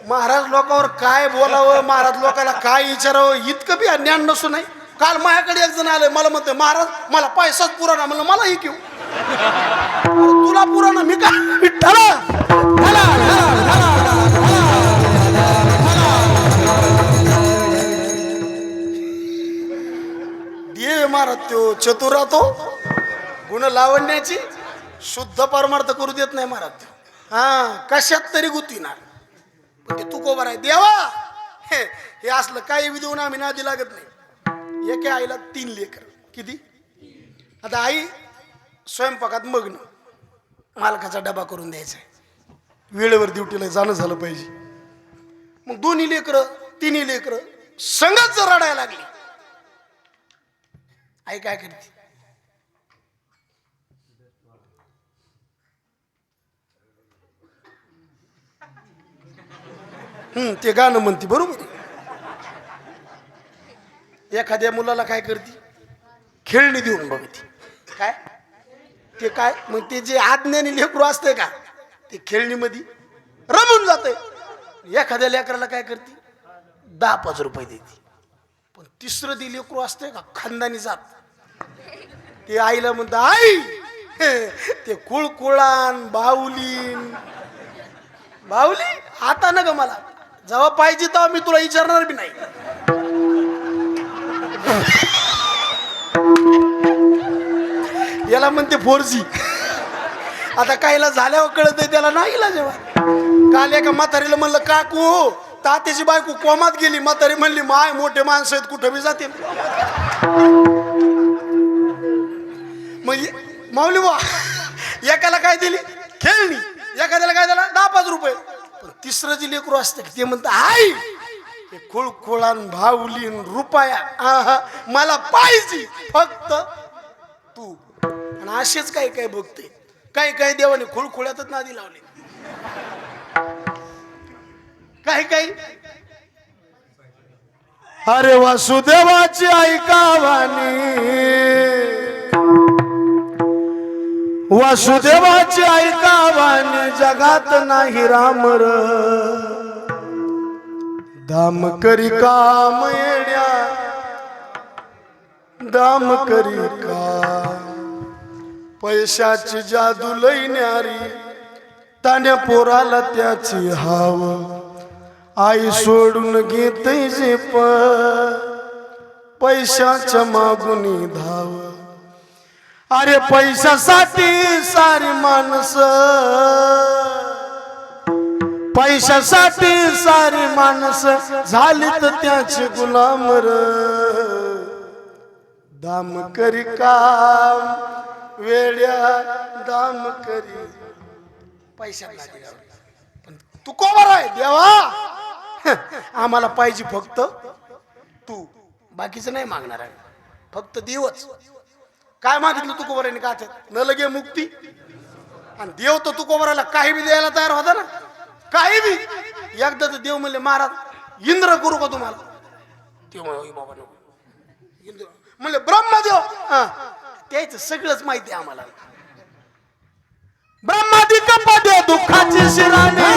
महाराज लोकांवर काय बोलावं. महाराज लोकांना काय विचारावं इतकं बी ज्ञान नसू नाही. काल माझ्याकडे एक जण आले मला म्हणते महाराज मला पैसाच पुराणा. म्हणलं मला ही घेऊ. तुला पुराणा मी काय विठ्ठला. देव महाराज तो चतुरा तो गुण लावण्याची शुद्ध परमार्थ करू देत नाही महाराज. हा कशात तरी गुतीनार. म्हणजे तू कोबर आहे देवा. हे असलं काही बी देऊन आम्ही नादी लागत नाही. एका आईला 3 लेकर. किती. आता आई स्वयंपाकात मग्न. मालकाचा डबा करून द्यायचा. वेळेवर ड्युटीला जाणं झालं पाहिजे. मग 2 लेकर 3 लेकर संगत जर रडायला लागली. आई काय करते. ते गाणं म्हणते बरोबर. एखाद्या मुलाला काय करते खेळणी देऊन बघते. काय ते काय मग ते जे आज्ञानी लेकरू असते का ते खेळणीमध्ये रमून जाते. एखाद्या लेकराला काय करते 10-5 रुपये देते. पण तिसरं ती लेकरू असते का खानदानी जात. ते आईला म्हणतं आई ते कुळकुळान बाहुलीन बाहुली आता ना ग मला जेव्हा पाहिजे तेव्हा मी तुला विचारणार बी नाही. याला म्हणते 4G. आता काहीला झाल्यावर कळत त्याला नाही इला. जेव्हा काल एका म्हातारीला म्हणलं काकू तात्याची बायको कोमात गेली. म्हातारी म्हणली माय मोठे माणसं आहेत कुठं बी जाते. मग माऊली बा एकाला काय दिली खेळणी. एखाद्याला काय दिला 10-5 रुपये. पण तिसरं जे लेकरू असतं ते म्हणतं आई खुळखुळान भावलीन रुपया आहा मला पाहिजे फक्त तू. आणि असेच काही काही बघते काही काही देवाने खुळखुळ्यातच नादी लावले. काही काही अरे वासुदेवाची ऐकावानी, वासुदेवाची ऐकावानी जगात नाही रामर. दाम करी काम येड्या दाम करी का, पैशाची जादू लई न्यारी तान्या पोराला त्याची हाव. आई सोडून घेते जे पैशाच्या मागुनी धाव. अरे पैशासाठी सारी माणस, पैशासाठी सारी माणस झाली तर त्याची गुलाम र. दाम करी काम वेड्या दाम करी पैशात नाही. पण तू कोबर आहे देवा आम्हाला पाहिजे फक्त तू, बाकीचं नाही मागणार आहे फक्त देवच. काय मागितलं तू कोबराने का न लगे मुक्ती. आणि देव तर तू कोबराला काही बी द्यायला तयार होता ना, काही बी. एकदा तर देव म्हणले महाराज इंद्र करू का तुम्हाला. ते बाबा नको इंद्र म्हणले ब्रह्मदेव. त्याच सगळंच माहिती आहे आम्हाला. ब्रह्मादिक पदे दुःखाची शिराने,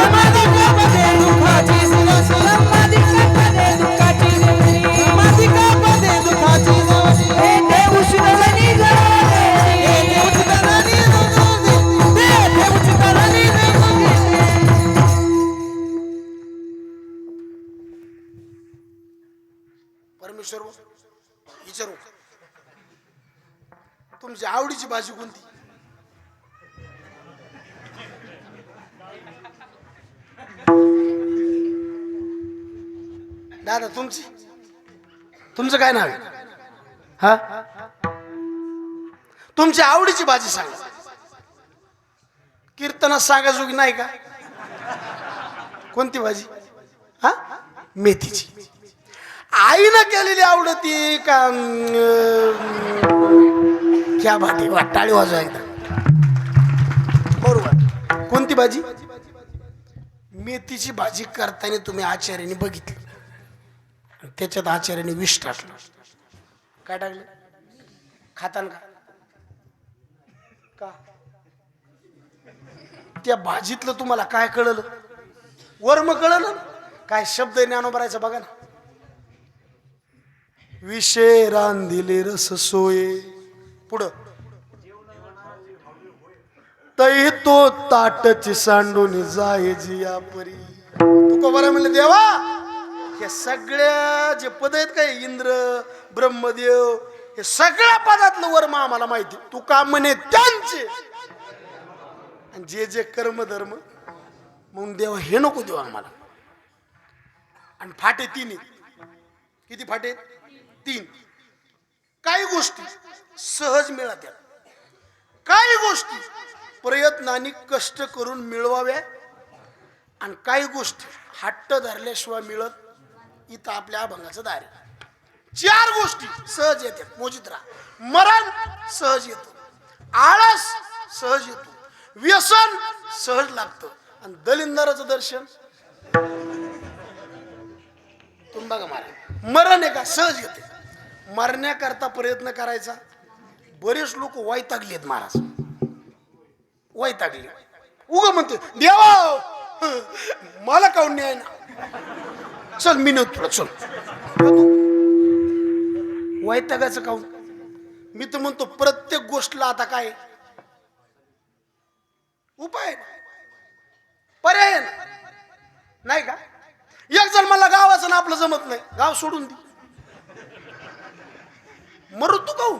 परमेश्वर विचारू तुमची आवडीची भाजी कोणती. दादा तुमचं काय नाव आहे. हा तुमची आवडीची भाजी सांगा. कीर्तनात सांगाजोगी नाही का. कोणती भाजी. हा मेथीची. आईनं केलेली आवडती का. क्या भाटी टाळी वाजवा एकदा. बरोबर. कोणती भाजी. मेथीची भाजी करताना तुम्ही आचार्याने बघितलं त्याच्यात आचार्याने विष टाकलं. काय टाकलं खाताना का त्या भाजीतलं तुम्हाला काय कळलं. वर्म कळलं काय शब्द ज्ञानोबरायचं बघा ना. विषे रांधिले रस सोये पुढं तै तो ताटची सांडून जाय जिया परी. तू बरं म्हणलं देवा हे सगळ्या जे पद आहेत काय इंद्र ब्रह्मदेव हे सगळ्या पदातलं वर्म आम्हाला माहिती. तू का म्हणे त्यांचे आणि जे जे कर्म धर्म म्हणून देवा हे नको देऊ आम्हाला. आणि फाटे 3 किती फाटे 3. काही गोष्टी सहज मिळतात, काही गोष्टी प्रयत्नाने कष्ट करून मिळवाव्या आणि काही गोष्टी हट्ट धरल्याशिवाय मिळत. इथं आपल्या अभंगाचं दार. 4 गोष्टी सहज येतात. मोजित राहा. मरण सहज येतो, आळस सहज येतो, व्यसन सहज लागतं आणि दलिंदराचं दर्शन तुम्ही बघा. मरण आहे का सहज येते. मरण्याकरता प्रयत्न करायचा. बरेच लोक वैतागलेत महाराज. वैतागले उगा म्हणते देवा मला काऊन न्याय ना. चल मी नव्हतो तुला चल. वैतागाचं काऊन. मी तर म्हणतो प्रत्येक गोष्टीला आता काय उपाय पर्याय नाही का. एक जण मला गावाचं ना आपलं जमत नाही गाव सोडून दे. मरू तू काऊन.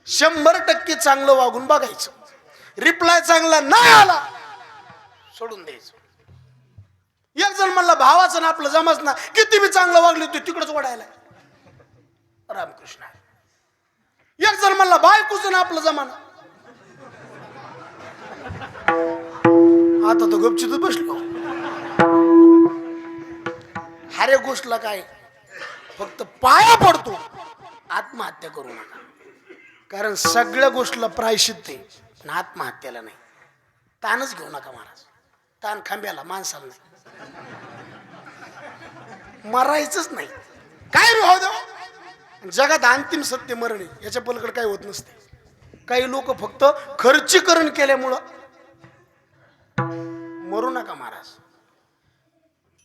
100% चांगलं वागून बघायचं. रिप्लाय चांगला नाही आला सोडून द्यायचं. एक जण म्हणला भावाचं ना आपलं जमत ना किती मी चांगलं वागले तू तिकडच ओढायला रामकृष्ण. एक जण म्हणला बायकोचं ना आपलं जमाना आता तो गपचितच बसलो. हर एक गोष्टला काय फक्त पाया पडतो, आत्महत्या करू नका. कारण सगळ्या गोष्टीला प्रायश्चित्त आहे, पण आत्महत्याला नाही. ताणच घेऊ नका महाराज. ताण खांब्याला, माणसाला नाही. मरायचंच नाही. काय रे हो देवा, जगात अंतिम सत्य मरण आहे, याच्या पलीकडे काही होत नसते. काही लोक फक्त खर्चीकरण केल्यामुळं मरू नका महाराज.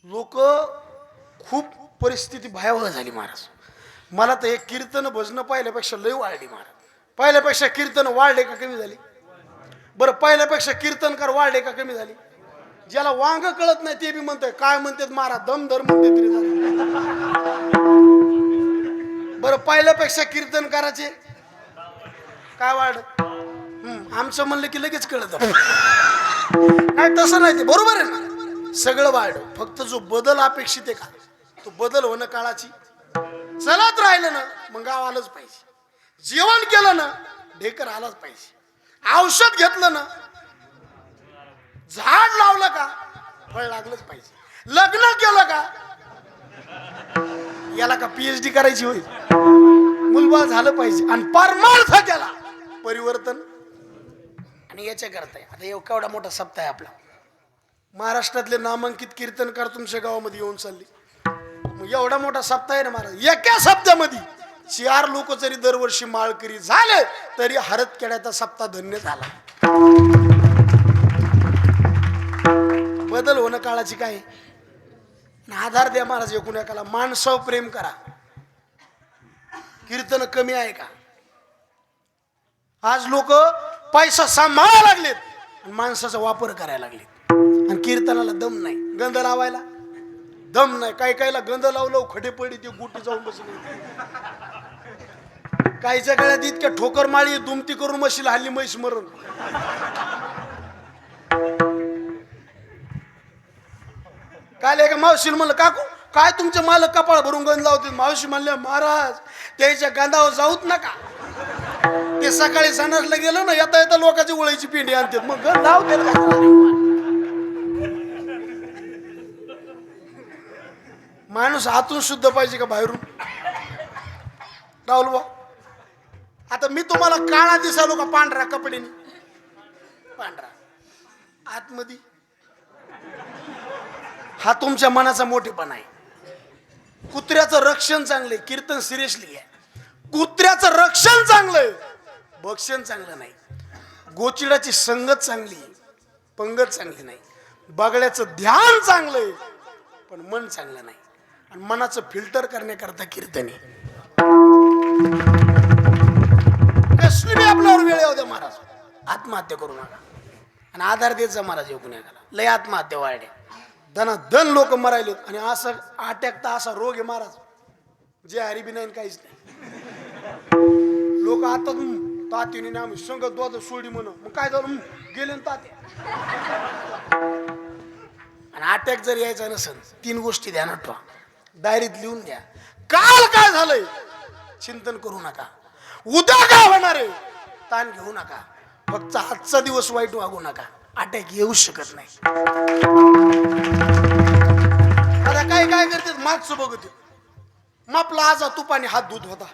लोक खूप परिस्थिती भयावह झाली महाराज. मला तर एक कीर्तन भजन पाहिल्यापेक्षा लय वाढली महाराज. पहिल्यापेक्षा कीर्तन वाढले का कमी झाली? बरं, पहिल्यापेक्षा कीर्तनकार वाढले का कमी झाली? ज्याला वांग कळत नाही ते बी म्हणतंय काय म्हणतात महाराज, दमधर म्हणते तरी झालं. बरं, पहिल्यापेक्षा कीर्तनकाराचे काय वाढ? आमचं म्हणलं की लगेच कळत. नाही तसं नाही, ते बरोबर आहे ना. सगळं वाढ, फक्त जो बदल अपेक्षित आहे का, तो बदल होणं काळाची चलत राहिलं ना मग गाव आलंच पाहिजे. जेवण केलं ना ढेकर आलाच पाहिजे. औषध घेतलं ना, झाड लावलं का फळ लागलंच पाहिजे. लग्न केलं का, याला का PhD करायची होईल, मुलबाळ झालं पाहिजे. आणि परमार्थ केला परिवर्तन. आणि याच्या करता आता केवढा मोठा सप्ताह आहे आपला. महाराष्ट्रातले नामांकित कीर्तनकार तुमच्या गावामध्ये येऊन चालले. मग एवढा मोठा सप्ताह आहे ना महाराज. एका सप्त्यामध्ये 4 लोक जरी दरवर्षी माळकरी झाले तरी हरतखेड्याचा सप्ताह धन्य झाला. बदल होणं काळाची काय. आधार द्या महाराज. एकूण एकाला माणसावर प्रेम करा. कीर्तन कमी आहे का? आज लोक पैसा सांभाळायला लागलेत आणि माणसाचा वापर करायला लागलेत. आणि कीर्तनाला दम नाही, गंध लावायला दम नाही. काही काहीला गंध लावलं खडे पडी ते गुटी जाऊन बसले. काहीच्या काळात इतक्या ठोकर माळी दुमती करून म्हशीला हल्ली म्हैस मरण. काल एका मावशीला म्हणलं काकू काय तुमचे मालक कपाळ भरून गंध लावते. मावशी म्हणल्या महाराज त्याच्या गंधावर जाऊच नका. ते सकाळी सणासला गेलं ना येता येता लोकांची ओळीची पिंडी आणते मग गंध लावते. माणूस आतून शुद्ध पाहिजे का बाहेरून? राहुल बा, आता मी तुम्हाला काळा दिसालो का पांढरा कपड्याने? पांढरा आतमध्ये. हा तुमच्या मनाचा मोठेपणा आहे. कुत्र्याचं रक्षण चांगलंय, कीर्तन सिरियसली आहे. कुत्र्याचं रक्षण चांगलंय, भक्षण चांगलं नाही. गोचिडाची संगत चांगली, पंगत चांगली नाही. बगड्याचं ध्यान चांगलंय पण मन चांगलं नाही. आणि मनाचं फिल्टर करण्याकरता कीर्तनी. कसली बी आपल्यावर वेळ येऊ द्या महाराज, आत्महत्या करू नका. आणि आधार देत जा महाराज. एकूण एकाला लय आत्महत्या वाढल्या. धन लोक मरायलेत. आणि असं अटॅक तर असा रोग आहे महाराज जे हरी बी नाही काहीच नाही. लोक आता तात्याने ना आम्ही संगत द्वाद सोडी म्हण मग काय झालं गेले तात्या. आणि अटॅक जर यायचा नसेल 3 गोष्टी ध्यानात ठेवा, डायरीत लिहून घ्या. काल काय झालंय चिंतन करू नका. उद्या काय होणार आहे ताण घेऊ नका. फक्त आजचा दिवस वाईट वागू नका. अटॅक येऊ शकत नाही. आता काय काय करते मागचं बघते. मापला आजा तुपाने हात धुत होता.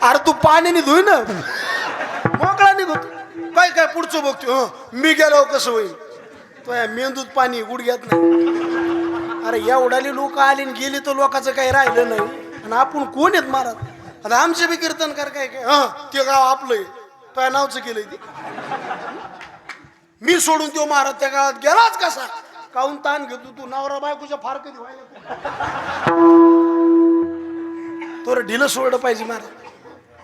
अरे तू पाण्याने धुई ना, मोकळा निघतो. काय काय पुढचं बघतो. मी गेलो कसं होईल. तो मेंदूत पाणी गुडघ्यात नाही. अरे एवढाले लोक आले गेले तर लोकांचं काही राहिलं नाही. आणि आपण कोण आहेत महाराज? आता आमचे बी कीर्तनकार काय काय ते गाव आपलंय त्या नावचं केलंय ते. मी सोडून तो महाराज त्या गावात गेलाच कसा? काहून ताण घेतो तू? नवरा बायकोच्या फार कधी व्हायला तो ढिलं सोडलं पाहिजे महाराज.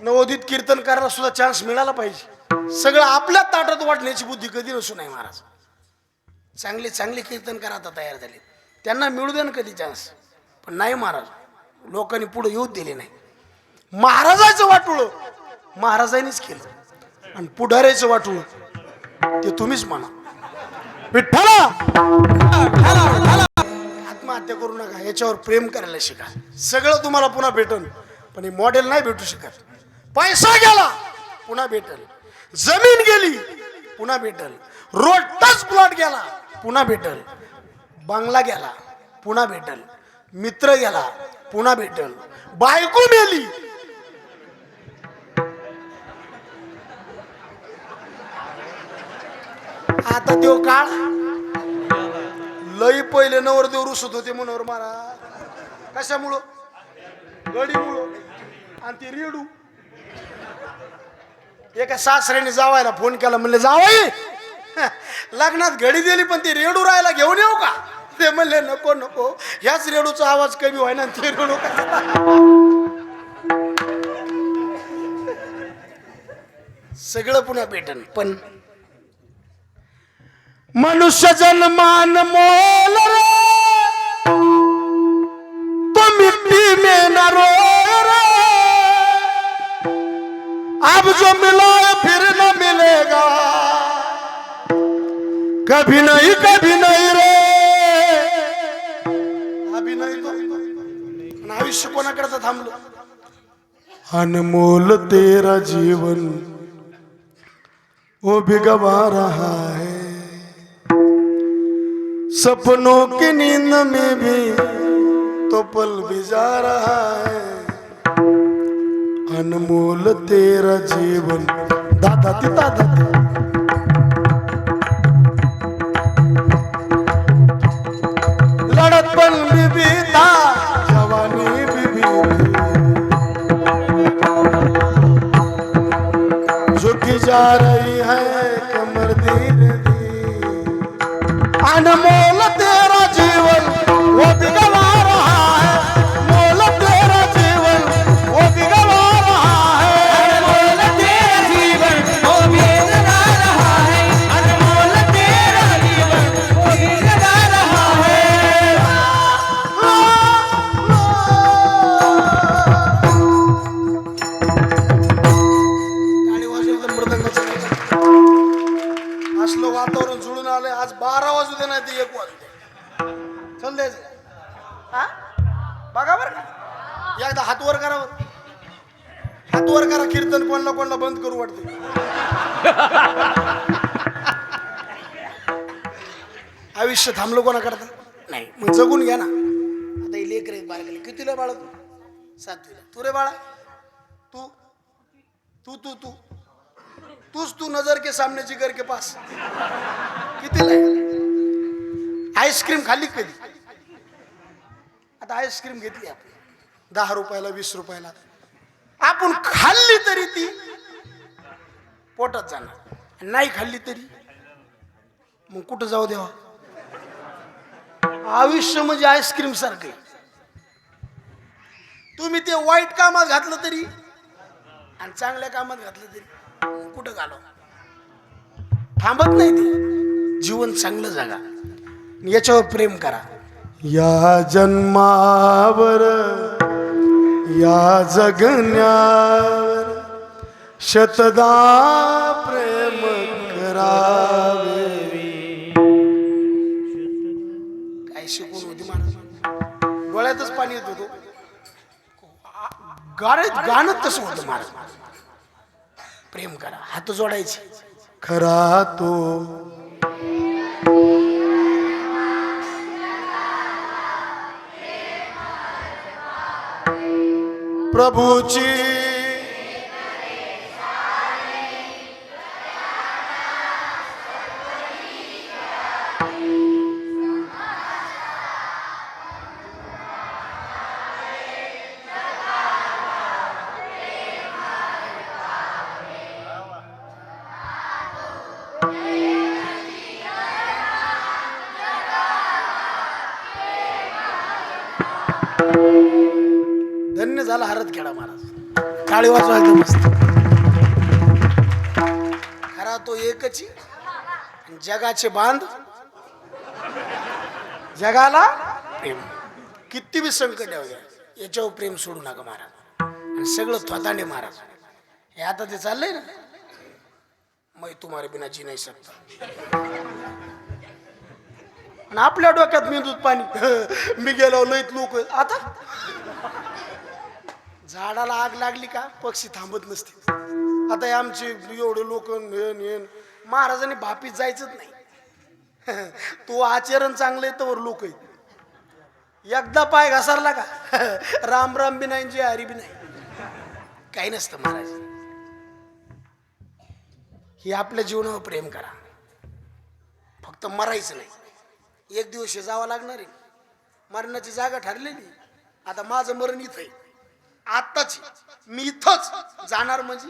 नवोदित कीर्तनकाराला सुद्धा चान्स मिळाला पाहिजे. सगळं आपल्या ताटात वाटण्याची बुद्धी कधी नसू नाही महाराज. चांगले चांगले कीर्तनकार आता तयार झाले, त्यांना मिळू दे ना कधी चान्स. पण नाही महाराज, लोकांनी पुढे येऊच दिले नाही. महाराजाचं वाटुळं महाराजांनीच केलं आणि पुढाऱ्याचं वाटुळं ते तुम्हीच म्हणा. विठ्ठला आत्महत्या करू नका. याच्यावर प्रेम करायला शिका. सगळं तुम्हाला पुन्हा भेटन. पण हे मॉडेल नाही भेटू शकत. पैसा गेला पुन्हा भेटल, जमीन गेली पुन्हा भेटल, रोड टच प्लॉट गेला पुन्हा भेटल, बंगला गेला पुन्हा भेटल, मित्र गेला पुन्हा भेटल, बायको मेली आता देव काळ. लई पहिले नवरदेव रुसत होते मनोहर महाराज. कशामुळं? गडीमुळं आणि ते रेडू. एका सासऱ्याने जावायला फोन केला, म्हणले जावाई लग्नात घडी दिली पण ती रेडू राहायला घेऊन येऊ का? ते म्हणले नको नको, ह्याच रेडूचा आवाज कमी व्हायना ते रेडू सगळं पुन्हा भेटन. पण मनुष्य जन्मान मोल रे तो मिट्टी में न रोए रे, अब जो मिला है फिर न मिलेगा, कभी नहीं रे. अभी नाही तो आयुष्य कोणाकडे थांबलो. अनमोल तेरा जीवन वो भी गवा रहा है, सपनों की नींद में भी तो पल भी जा रहा है. अनमोल तेरा जीवन दादा ती दादा ती. लड़कपन भी बीता, जवानी भी बीती, झुकी जा रही है कमर धीरे धीरे. अनमोल तेरा जीवन वो भी गवा रहा है, मोल तेरा जीवन वो भी गवा रहा है, अनमोल तेरा जीवन वो भी गवा रहा है, अनमोल तेरा जीवन वो भी गवा रहा है. गाणी वाजवत मृदंगाचं असलं वातावरण जुळून आलंय. आज 12 वाजू दे नाही ते 1 वाजू दे, चल द्यायचं. हा बघा बरं का, एकदा हात वर करा, हात वर करा. कीर्तन कोणला कोणला बंद करू वाटते. आयुष्य थांबलो कोणा करता नाही, मग जगून घ्या ना. आता ही लेकर आहेत बाळगले. कितीला बाळा तू? 7वीला. तू रे बाळा, तू तू तू तू तूच तू नजर के सामने जिगर के पास. कितीला आहे? आईस्क्रीम खाल्ली कधी? आता आईस्क्रीम घेतली आपण 10 रुपयाला 20 रुपयाला, आपण खाल्ली तरी ती पोटात जाणार, नाही खाल्ली तरी मग कुठं जाऊ देवा. आयुष्य म्हणजे आईस्क्रीम सारखं. तुम्ही ते वाईट कामात घातलं तरी आणि चांगल्या कामात घातलं तरी कुठं घालव, थांबत नाही ते. जीवन चांगलं जगा, याच्यावर प्रेम करा. या जन्मावर या जगण्यावर शतदा प्रेम करावे. काय शिकून होती महाराज, डोळ्यातच पाणी येत होतो. गाणं तसं होतं महाराज. प्रेम करा, हात जोडायचे. खरा तो प्रभूची धन्य झाला हरत खेळा महाराज. टाळी वाजवा एकदम मस्त. खरा तो एकच जगाचे बांध, जगाला प्रेम. किती बी संकट येऊ द्या, याच्यावर प्रेम सोडू नका महाराज. आणि सगळं थोतांडे महाराज. हे आता ते चाललंय ना, मैं तुम्हारे बिना जी नाही सकता. आणि आपल्या डोक्यात मेंदूत पाणी. मी गेलो लईत लोक. आता झाडाला आग लागली का पक्षी थांबत नसते. आता हे आमचे एवढे लोक महाराजांनी भापीत जायचंच नाही. तो आचरण चांगलं आहे तर लोक एकदा पाय घसरला का राम राम बी नाही जे हरी बी नाही, काही नसतं महाराज. हे आपल्या जीवनावर प्रेम करा, फक्त मरायचं नाही. एक दिवस हे जावं लागणार आहे, मरणाची जागा ठरलेली. आता माझं मरण इथं आहे, आत्ताच मी इथंच जाणार म्हणजे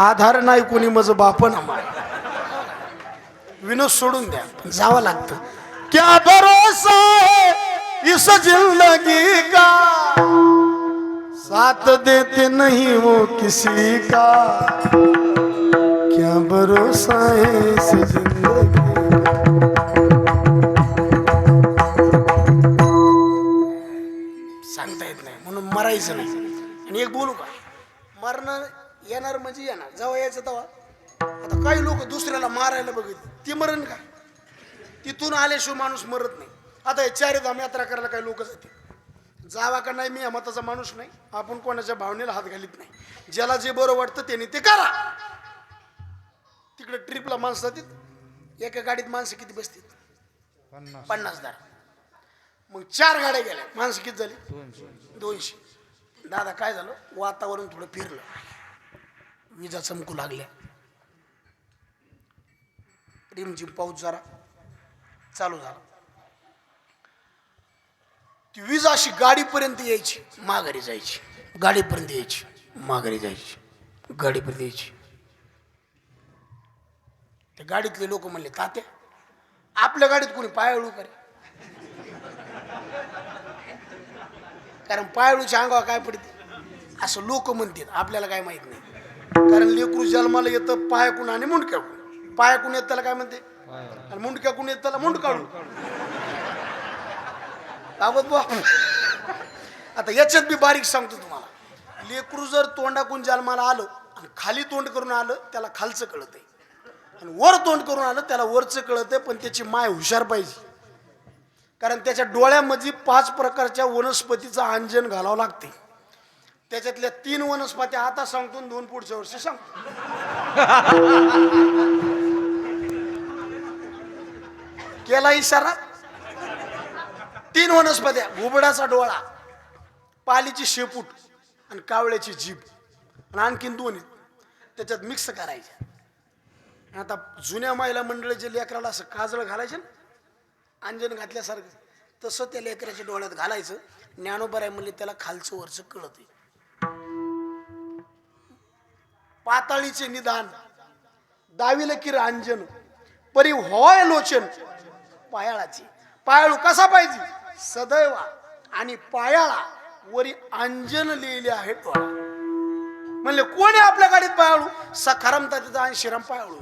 आधार नाही कोणी माझं बापन आम्हाला. विनोद सोडून द्या, जावं लागतं. क्या भरोसा है इस जिंदगी का, साथ देते नहीं वो किसी का. क्या भरोसा है इस जिंदगी का. सांगता येत नाही म्हणून मरायचं नाही. आणि एक बोलू का, मरण येणार म्हणजे येणार, जेव्हा यायचं तेव्हा. आता काही लोक दुसऱ्याला मारायला बघितले, ती मरण का? तिथून आल्याशिवाय माणूस मरत नाही. आता हे चारिधाम यात्रा करायला काही लोक जाते, जावा का नाही मी या मताचा माणूस नाही. आपण कोणाच्या भावनेला हात घालीत नाही. ज्याला जे बरं वाटतं त्याने ते करा. तिकडे ट्रिपला माणसं जातात, एका गाडीत माणसं किती बसतील? 50. मग 4 गाड्या गेल्या, माणसं किती झाली? 200. दादा काय झालं, वातावरण थोडं फिरलं, विजा चमकू लागल्या, रिमझिम पाऊस जरा चालू झाला. ती वीज अशी गाडीपर्यंत यायची, माघारी जायची, गाडीपर्यंत यायची, माघारी जायची, गाडीपर्यंत यायची. त्या गाडीतले लोक म्हणले, तात्या आपल्या गाडीत कोणी पायाळू करे? कारण पायाळूच्या अंगावर काय पडते असं लोक म्हणतात, आपल्याला काय माहित नाही. कारण लेकरू जन्माला येतं पायाकून आणि मुंडक्याकून. पायाकून येत त्याला काय म्हणते, आणि मुंडक्याकून येत त्याला मुंड काढू. आता याच्यात बी बारीक सांगतो तुम्हाला, लेकरू जर तोंडाकून जन्माला आलं आणि खाली तोंड करून आलं त्याला खालचं कळतंय, आणि वर तोंड करून आलं त्याला वरचं कळतंय. पण त्याची माय हुशार पाहिजे, कारण त्याच्या डोळ्यामध्ये 5 प्रकारच्या वनस्पतीचं अंजन घालावं लागते. त्याच्यातल्या 3 वनस्पती आता सांगतो, 2 पुढच्या वर्षी सांगतो. केला इशारा. 3 वनस्पत्या, घुबडाचा डोळा, पालीची शेपूट आणि कावळ्याची जीभ, आणि आणखीन 2 त्याच्यात मिक्स करायच्या. आता जुन्या महिला मंडळी जे लेकराला असं काजळ घालायचे ना, अंजन घातल्यासारखं, तसं त्या लेकराच्या डोळ्यात घालायचं. ज्ञानोबराय म्हणले त्याला खालचं वरचं कळत. पाताळीचे निदान, दाविल किर अंजन, परी होय लोचन पायाळाची. पायाळू कसा पाहिजे? सदैव. आणि पायाळा वरी अंजन लिहिले आहे डोळा. म्हणले कोणी आपल्या गाडीत पायाळू? सखाराम तात्याचा आणि श्रीराम पायाळू.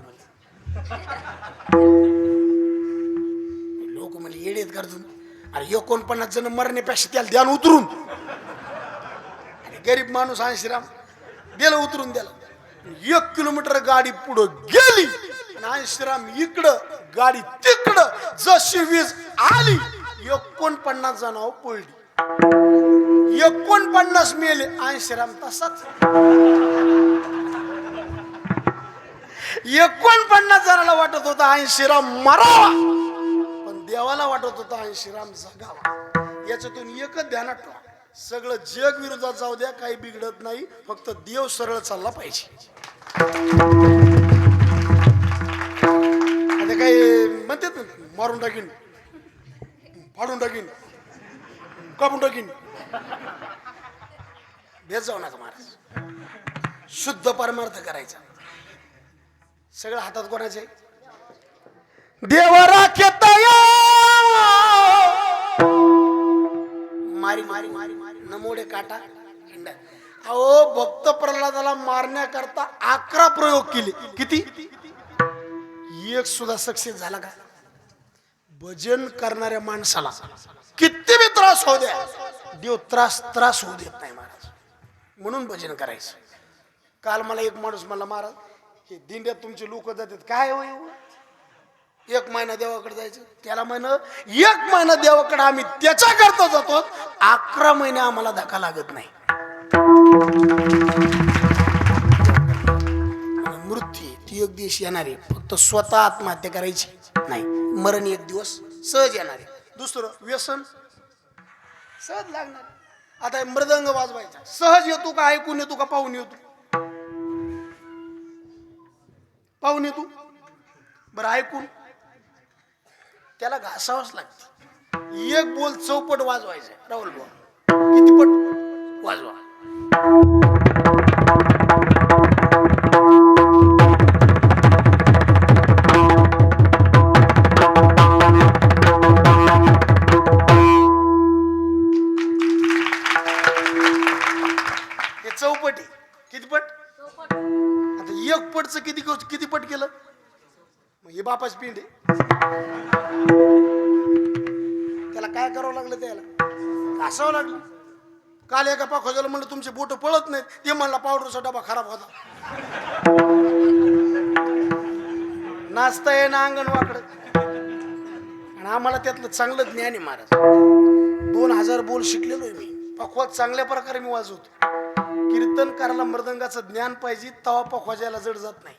लोक म्हणजे येडेत करतो. अरे 49 जण मरण्यापेक्षा त्याला ध्यान उतरून, आणि गरीब माणूस आणि श्रीराम दिलं उतरून, द्याला 1 किलोमीटर गाडी पुढं गेली, आणि श्रीराम इकडं गाडी तिकडं. जशी वीज आली 49 जणांवर पडली, 49 मेले. आणि श्रीराम तसाच 49 जणांना वाटत होता आणि श्रीराम मरावा, पण देवाला वाटत होता आणि श्रीराम जगावा. याच्यातून एकच ध्यानात ठेवा, सगळं जग विरोधात जाऊ द्या, काही बिघडत नाही, फक्त देव सरळ चालला पाहिजे. आता काही म्हणतात ना, मारून टाकीन, फाडून टाकीन, कापून टाकीन. भेट जाऊ नका महाराज, शुद्ध परमार्थ करायचा. सगळं हातात कोणाचे? देव राखेत मारी मारी मारी मारी नमोडे काटा हिंडा. अहो भक्त प्रल्हादाला मारण्याकरता 11 प्रयोग केले. किती? एक सुद्धा सक्सेस झाला का? भजन करणाऱ्या माणसाला किती बी त्रास होऊ द्या, देव त्रास होऊ देत नाही महाराज. म्हणून भजन करायचं. काल मला एक माणूस मला, महाराज हे दिंड्यात तुमचे लोक जातात काय होय, 1 महिना देवाकडे जायचं. त्याला म्हण 1 महिना देवाकडे आम्ही त्याच्याकरता जातो, 11 महिने आम्हाला धक्का लागत नाही. मृत्यू ती एक दिवस येणार आहे, फक्त स्वतः आत्महत्या करायची नाही. मरण एक दिवस सहज येणार आहे. दुसरं व्यसन सहज लागणार. आता हे मृदंग वाजवायचा सहज येतो का, ऐकून येतो का, पाहून येतो? पाहून येतो. बरं ऐकून त्याला घासावंच लागते. एक बोल चौपट वाजवायचा. राहुल भाऊ किती पट वाजवा. चौपटी किती पट? आता एक पटचं किती पट केलं? मग हे बापाच पिंड आहे. त्याला काय करावं लागलं? त्याला घासावं लागलं. काल एका पाखोजाला म्हणलं तुमचे बोट पळत नाहीत, ते म्हणला पावडरचा डबा खराब होता. नाचता आहे ना अंगण वाकड. आणि आम्हाला त्यातलं चांगलं ज्ञान आहे महाराज. 2000 बोल शिकलेलो आहे मी. पखवाज चांगल्या प्रकारे मी वाजवतो. कीर्तन करायला मृदंगाचं ज्ञान पाहिजे, तवा पखवाजाला जड जात नाही.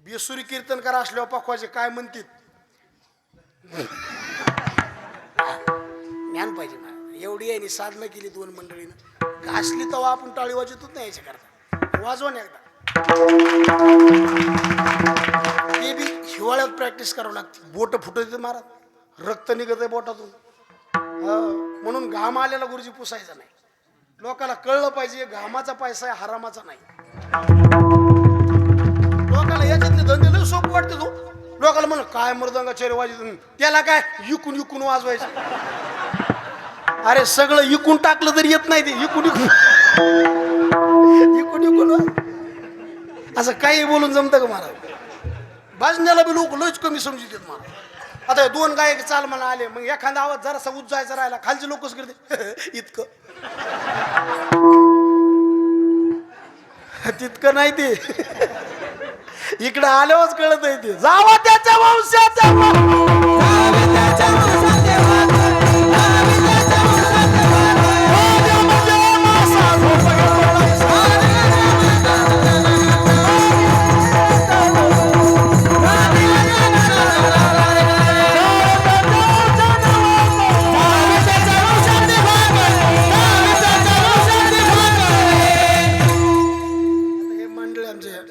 बेसुरी कीर्तनकार असल्यावर पखवाजे काय म्हणतील ज्ञान पाहिजे ना. एवढी आहे साधना केली 2 मंडळीनं, घासली तवा आपण टाळी वाजवतच नाही याच्या करता. वाजवा ना एकदा. ते बी हिवाळ्यात प्रॅक्टिस करावं लागते. बोट फुटत महाराज, रक्त निघत आहे बोटातून. म्हणून घाम आलेला गुरुजी पुसायचा नाही. लोकांना कळलं पाहिजे घामाचा पैसा आहे, हरामाचा नाही. लोकांना याच्यातले धंदे लय सोपं वाटते. तो लोकांना म्हण काय मृदंगाचार्य वाजवून, त्याला काय इकून वाजवायचं. अरे सगळं इकून टाकलं तरी येत नाही ते. इकून असं काही बोलून जमतं का महाराज? भाजण्याला बी लोक लयच कमी समजतात महाराज. आता 2 गायक चाल मला आले, मग एखादा आवाज जरासा उज्जायचा राहिला, खालचे लोकच करते इतकं तितकं नाही ते. इकडे आल्यावरच कळत आहे ते. जावा त्याच्या वंशाच्या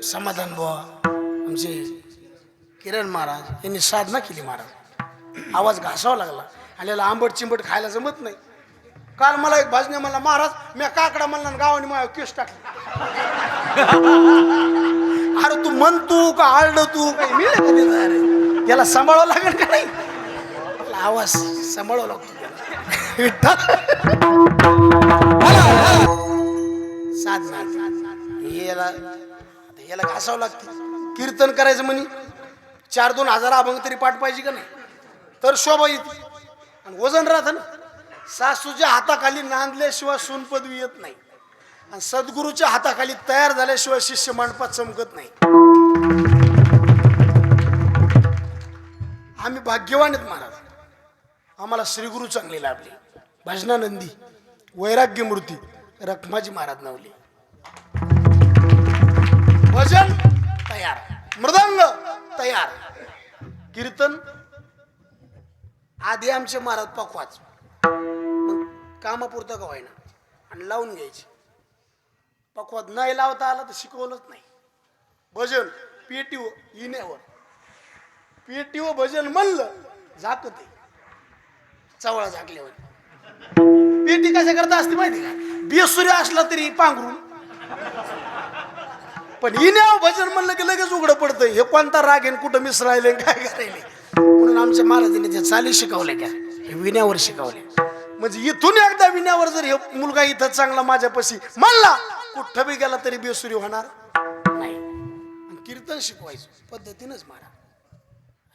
समाधान बुवा आमचे किरण महाराज यांनी साधना केली महाराज. आवाज घासावा लागला आणि याला आंबट चिंबट खायला जमत नाही. काल मला एक भाजने म्हणला, महाराज मी काकडा म्हणला गावाने माझ्या केस टाकले. अरे तू म्हण तू का आळड तू काही मिळेल का त्याचा? अरे त्याला सांभाळावं लागेल का नाही? आपला आवाज सांभाळावा लागतो साधना. याला घासावं लागते. कीर्तन करायचं म्हणे 4-2 अभंग तरी पाठ पाहिजे का नाही, तर शोभा येते. आणि वजन राहतं ना. सासूच्या हाताखाली नांदल्याशिवाय सून पदवी येत नाही, आणि सद्गुरूच्या हाताखाली तयार झाल्याशिवाय शिष्य मंडपात चमकत नाही. आम्ही भाग्यवान आहेत महाराज. आम्हाला श्रीगुरु चांगले लाभले. भजनानंदी, वैराग्य मूर्ती, रखमाजी महाराज नवले. भजन तयार, मृदंग तयार, कीर्तन आधी आमचे महाराज पखवाज मग कामापुरतं का व्हायना आणि लावून घ्यायचे. पखवाज नाही लावता आला तर शिकवलंच नाही. भजन पेटीव इण्यावर, पेटीव भजन म्हणलं झाकते चवळा झाकल्यावर. पेटी कशा करता असते माहिती का? बेसुरी असला तरी पांघरून, पण इन्यावर भजन म्हणलं की लगेच उघडं पडतंय. हे कोणता राग आहे, कुठं मिसरायले काय करायले. म्हणून आमच्या महाराजांनी त्या चाली शिकवल्या का विण्यावर शिकवल्या. म्हणजे इथून एकदा विण्यावर जर हे मुलगा इथं चांगला माझ्यापाशी म्हणला, कुठं बी गेला तरी बेसुरी होणार नाही. कीर्तन शिकवायचं पद्धतीनंच महाराज,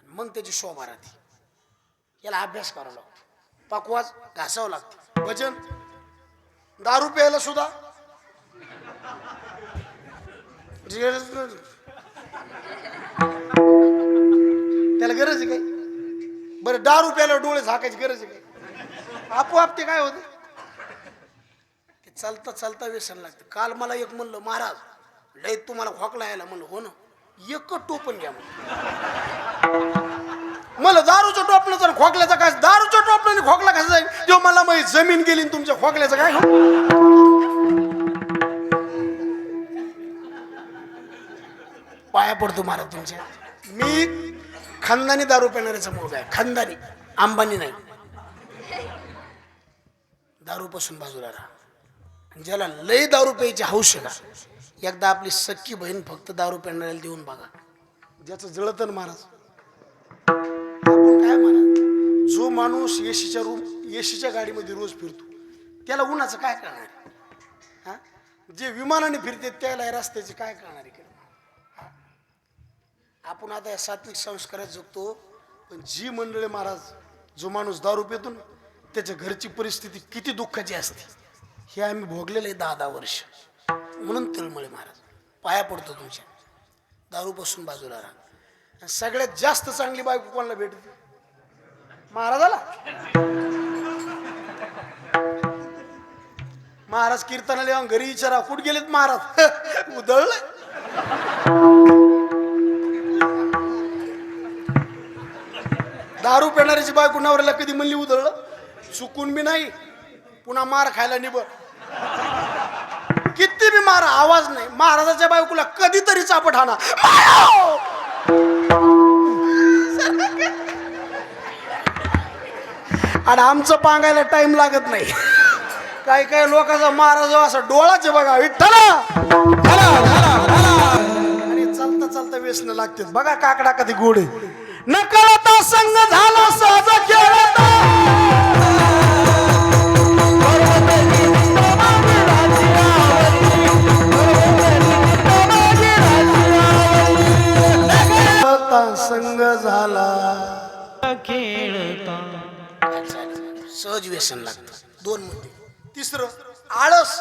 मग त्याची शोभा राहते. याला अभ्यास करावा लागतो. पखवाज घासावं लागतं. भजन, दारू प्यायला सुद्धा त्याला गरज आहे काय? बरं दारू प्यायला डोळे झाकायची गरज आहे काय? आपोआप ते काय होतं, ते चालता चालता व्यसन लागतं. काल मला एक म्हणलं, महाराज लय तुम्हाला खोकला यायला. म्हणलं हो ना, एक टोपण घ्या मला दारूच्या टोपणाचा आणि खोकल्याचा काय? दारूच्या टोपणाने खोकला कसा जाईल? तेव्हा मला माहिती जमीन गेली आणि तुमच्या खोकल्याचं काय? पाया पडतो महाराज तुमच्या. मी खानदानी दारू पिणाऱ्याचा मुलगा आहे, खानदानी, अंबानी नाही. दारूपासून बाजूला राहा. ज्याला लय दारू प्यायची हौस आहे का, एकदा आपली सख्खी बहीण फक्त दारू पिणाऱ्याला देऊन बघा, ज्याचं जळत ना महाराज. आपण काय म्हणा, जो माणूस एसीच्या गाडीमध्ये रोज फिरतो त्याला उन्हाचं काय करणार? हा, जे विमानाने फिरते त्याला रस्त्याचे काय करणार आहे? आपण आता या सात्विक संस्कारात जगतो, पण जी मंडळी महाराज, जो माणूस दारू पितो ना त्याच्या घरची परिस्थिती किती दुःखाची असते हे आम्ही भोगलेलं आहे 10-10 वर्ष. म्हणून तिळमळे महाराज पाया पडतो तुमच्या, दारूपासून बाजूला राहा. आणि सगळ्यात जास्त चांगली बायको कोणाला भेटते? महाराजाला. महाराज कीर्तनाला येऊन घरी विचारा कुठे गेलेत महाराज? उधळलं. दारू पिणाऱ्याची बायको नवऱ्याला कधी म्हणली उधळलं? चुकून बी नाही. पुन्हा मार खायला निबर, किती बी मारा, आवाज नाही. महाराजाच्या बायकोला कधीतरी चापट हाना. आणि आमचं पांगायला टाइम लागत नाही. काही काही लोकांचा महाराज असा डोळाचे बघा, विठ्ठला आणि चालता चालता व्यसन लागते. बघा काकडा कधी गोडे नकळता संग झाला सहज खेळता. संग झाला खेळता. सहज व्यसन लागतं. 2 मुद्दे. तिसरं आळस.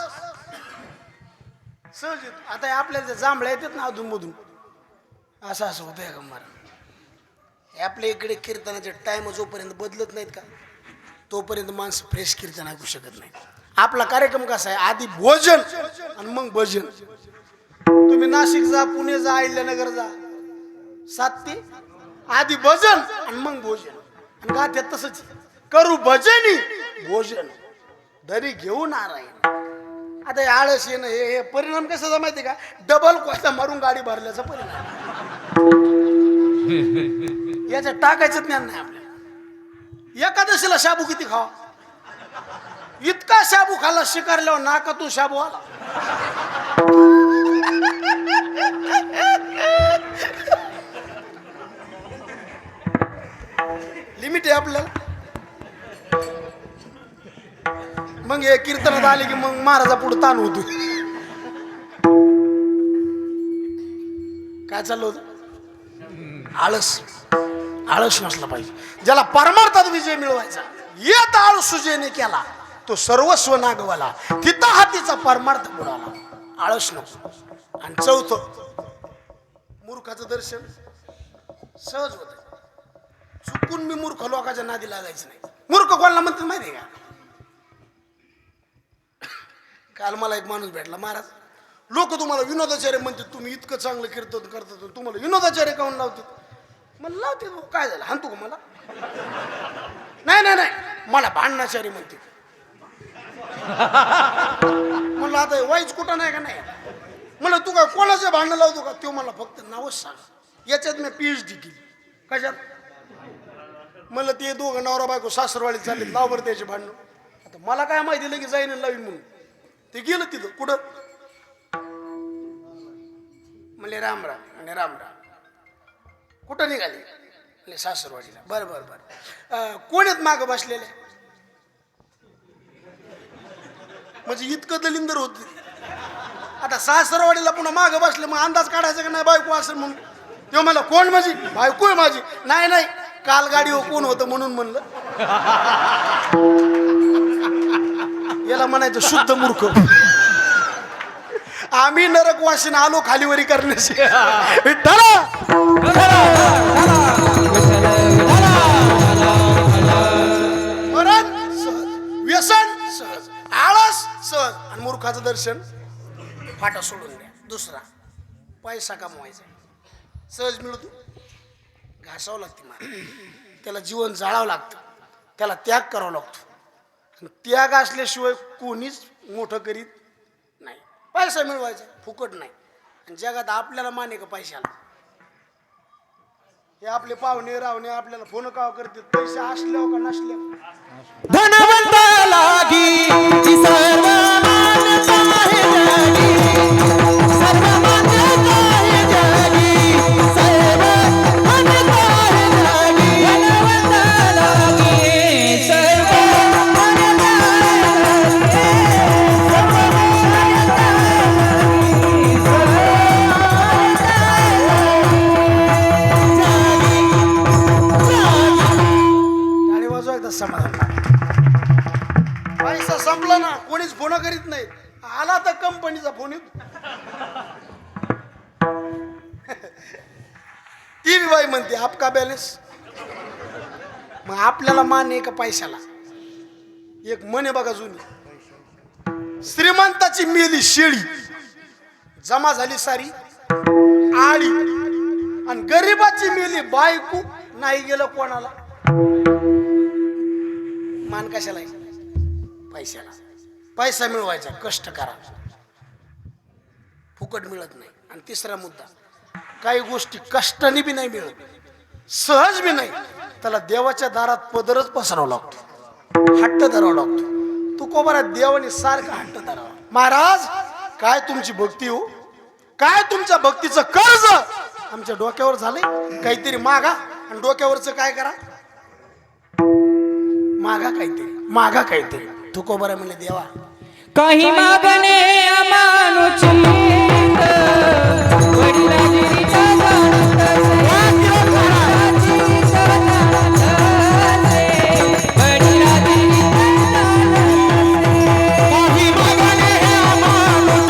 सहज येतो. आता आपल्याला जांभळ्या येतात ना अधून मधून, असं होतंय का महाराज? आपल्या इकडे कीर्तनाचे टाइम जोपर्यंत बदलत नाहीत का तोपर्यंत माणसं फ्रेश कीर्तन ऐकू शकत नाही. आपला कार्यक्रम कसा आहे, आधी भोजन आणि मग भजन. तुम्ही नाशिक जा, पुणे जा, अहिल्यानगर जा, 7 ते आधी भजन आणि मग भोजन. आणि गाठ्यात तसंच करू भजनी भोजन दरी घेऊ नारायण. आता हे आळस येणं हे परिणाम कसा माहिती का? डबल कोयता मारून गाडी भरल्याचा परिणाम. याचं टाकायचं ज्ञान नाही आपल्याला. एकादशीला शाबू किती खावा? इतका शाबू खाल्ला शिकारल्यावर नाकातून शाबू आला. लिमिट आहे आपल्याला. मग हे कीर्तनात आले की मग महाराजा पुढे ताण होतो. काय चाललं होतं? आळस. आळस नसला पाहिजे. ज्याला परमार्थात विजय मिळवायचा, येत आळसूजेने केला तो सर्वस्व नागवाला, तिथं हातीचा परमार्थ बुडाला. आळस नको. आणि 4थं मूर्खाचं दर्शन सहज होत. चुकून मी मूर्ख लोकांच्या नादी लागायचं नाही. मूर्ख कोणाला म्हणतात माहिती का? काल मला एक माणूस भेटला, महाराज लोक तुम्हाला विनोदाचार्य म्हणतात, तुम्ही इतकं चांगलं कीर्तन करतात, तुम्हाला विनोदाचार्य काऊन लावतात? मला लावते. काय झालं, हाणतो का मला? नाही नाही नाही, मला भांडणाचार्य म्हणते. म्हणलं आता वाईच कुठं नाही का? नाही. म्हणलं तू काय कोणाचे भांडणं लावतो का? तो मला फक्त नावच सांग. याच्यात मी PhD केली. कशात? म्हणलं ते दोघं नवरा बायको सासरवाडीत चालले, लाव बरं त्याचे भांडणं. आता मला काय माहिती लगेच जाईन लावीन म्हणून. ते गेलं तिथं. कुठं? म्हणले रामराम. आणि रामराम. कुठं निघाले? म्हणले सासरवाडीला. बरं बरं बरं. कोण आहेत मागं बसलेले? म्हणजे इतकं दलिंदर होत. आता सासरवाडीला पुन्हा मागं बसले, मग अंदाज काढायचा का नाही बायको असेल म्हणून. तेव्हा मला कोण माझी बायको आहे माझी? नाही नाही, काल गाडीवर कोण होतं म्हणून म्हणलं. याला म्हणायचं शुद्ध मूर्ख. आम्ही नरकवासीन आलो खालीवरी करण्याची. विठ्ठला दर्शन फाटा सोडून द्या. दुसरा पैसा कमवायचा सहज मिळतो, घासावं लागते मला, त्याला जीवन जाळावं लागतं, त्याला त्याग करावा लागतो. आणि त्याग असल्याशिवाय कोणीच मोठं करीत नाही. पैसा मिळवायचा फुकट नाही. आणि जगात आपल्याला माने का पैशाला? हे आपले पाहुणे रावणे आपल्याला फोन का करतात, पैसे असल्यावर का नसल्यावर? धनवंत लागी जी सर्व मान्यता आहे जगी, सर्व मान्यता आहे जगी, सर्व मान्यता आहे जगी. धनवंत लागी सर्व मान्यता आहे जगी, सर्व मान्यता आहे जगी, गाडी वाजवा एकदा समाधान. पैसा संपला ना कोणीच फोन करीत नाही. आला तर कंपनीचा फोन येतो. ती बी बाई म्हणते आपका बॅलन्स. मग आपल्याला मान आहे का पैशाला? एक म्हणे बघा जुनी, श्रीमंताची मेली शेळी, जमा झाली सारी आळी, आणि गरीबाची मेली बायको, नाही गेलं कोणाला. मान कशाला आहे? पैशाला. पैसा मिळवायचा, कष्ट करा, फुकट मिळत नाही. आणि तिसरा मुद्दा, काही गोष्टी कष्टाने बी नाही मिळत, सहज बी नाही, त्याला देवाच्या दारात पदरच पसरावा लागतो, हट्ट धरावा लागतो. तू कोबरा देवाने सारखा हट्ट धरावा. महाराज काय तुमची भक्ती हो, काय तुमच्या भक्तीचं कर्ज आमच्या डोक्यावर झालंय. काहीतरी मागा आणि डोक्यावरचं काय करा, मागा काहीतरी, मागा काहीतरी. तू कोबरा म्हणले देवा काही मागणे अमानुचित, वडिलांगिरीचा जाणत असे, वडिलांगिरीचा जाणत असे, वडिलांगिरीचा जाणत असे. काही मागणे अमानुचित,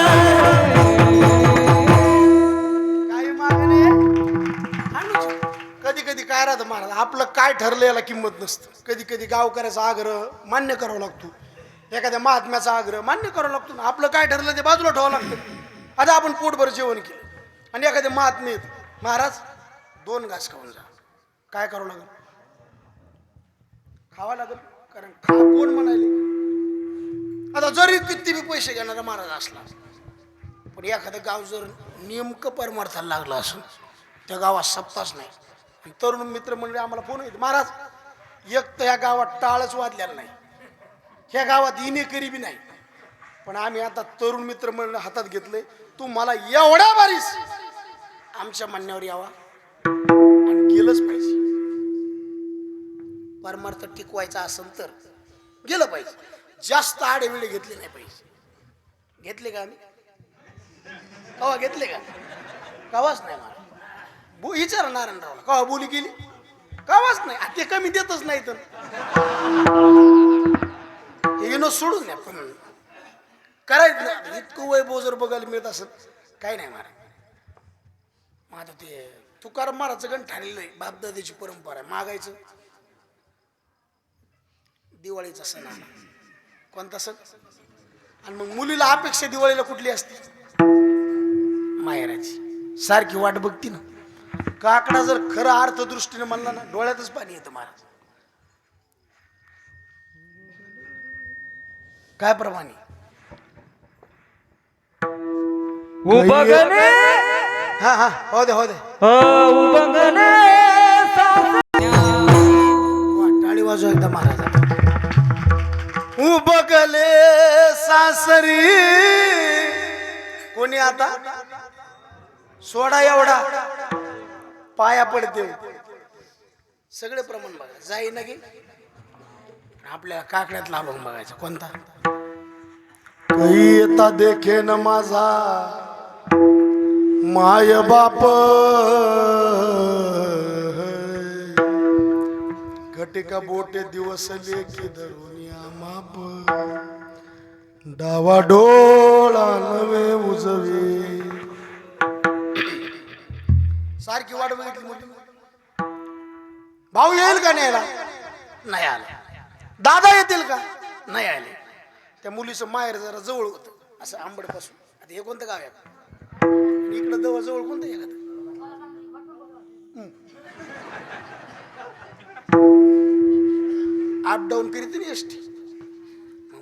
काही मागणे अनुचित. कधी कधी काय राहतं महाराज, आपलं काय ठरलं याला किंमत नसतं. कधी कधी गावकऱ्याचा आग्रह मान्य करावा लागतो, एखाद्या महात्म्याचा आग्रह मान्य करावा लागतो ना. आपलं काय ठरलं ते बाजूला ठेवावं लागतं. आता आपण पोटभर जेवण केलं आणि एखाद्या महात्मे येत, महाराज 2 घास खाऊन जा. काय करावं लागेल? खावा लागेल, कारण खा कोण म्हणाले. आता जरी किती बी पैसे घेणारा महाराज असला, पण एखादं गाव जर नेमकं परमार्थाला लागलं असून त्या गावात सप्ताच नाही. आणि तरुण मित्रमंडळी आम्हाला फोन येते, महाराज एक तर ह्या गावात टाळच वाजलेला नाही, ह्या गावात इनेकरी बी नाही, पण आम्ही आता तरुण मित्रमंडळ हातात घेतले, तू मला एवढ्या बारीस आमच्या म्हणण्यावर यावा आणि गेलंच पाहिजे. परमार्थ टिकवायचा असेल तर गेलं पाहिजे. जास्त आडेवेळे घेतले नाही पाहिजे. घेतले का आम्ही? कवा घेतले का? कवाच नाही. मला विचारा नारायणरावला, कवा बोली केली? कवाच नाही. ते कमी देतच नाही तर हे सोडून द्या. पण करायचं नाही. इतकं वैभव जर बघायला मिळत असेल काही नाही महाराज. माझं ते तुकाराम महाराजचं गण ठरलेलं आहे, बापदादाची परंपरा आहे मागायचं. दिवाळीचा सण आला, कोणता सण? आणि मग मुलीला अपेक्षा दिवाळीला कुठली असते? माहेराची. सारखी वाट बघती ना. काकडा जर खरं अर्थदृष्टीने म्हणला ना, डोळ्यातच पाणी येतं महाराज. काय प्रमाणे उबगणे हा हा हो दे हो दे. उबगणे टाळी वाजव एकदा महाराज. उबगले सासरी कोणी आता सोडा एवढा पाया पडते. सगळे प्रमाण बघा, जाई ना गे. आपल्याला काकड्यात लावून बघायचं कोणता? येता देखे न माझा माय बाप, घटिका बोटे दिवस लेखी धरुनिया माप, डावा डोळा नवे उजवे. सारखी वाट बघितली मोठी. भाऊ येईल का न्यायला? नाही आला. दादा येतील का? नाही आले. त्या मुलीचं माहेर जरा जवळ होतं, असं आंबडपासून. आता हे कोणतं गाव आहे? इकडं जवळ कोणतं एखादं अप डाऊन करीत नाही एसटी.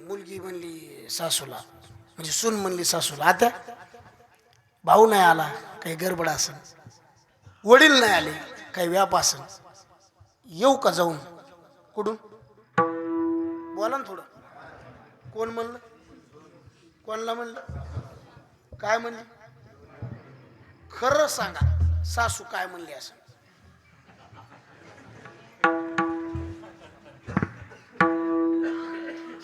मुलगी म्हणली सासूला, म्हणजे सून म्हणली सासूला, आता भाऊ नाही आला, काही गडबड असन, वडील नाही आले, काही व्याप असन, येऊ का जाऊन? कुठून? बोला ना थोडं. कोण म्हणलं? कोणला म्हणलं? काय म्हणली? खरं सांगा, सासू काय म्हणली असं?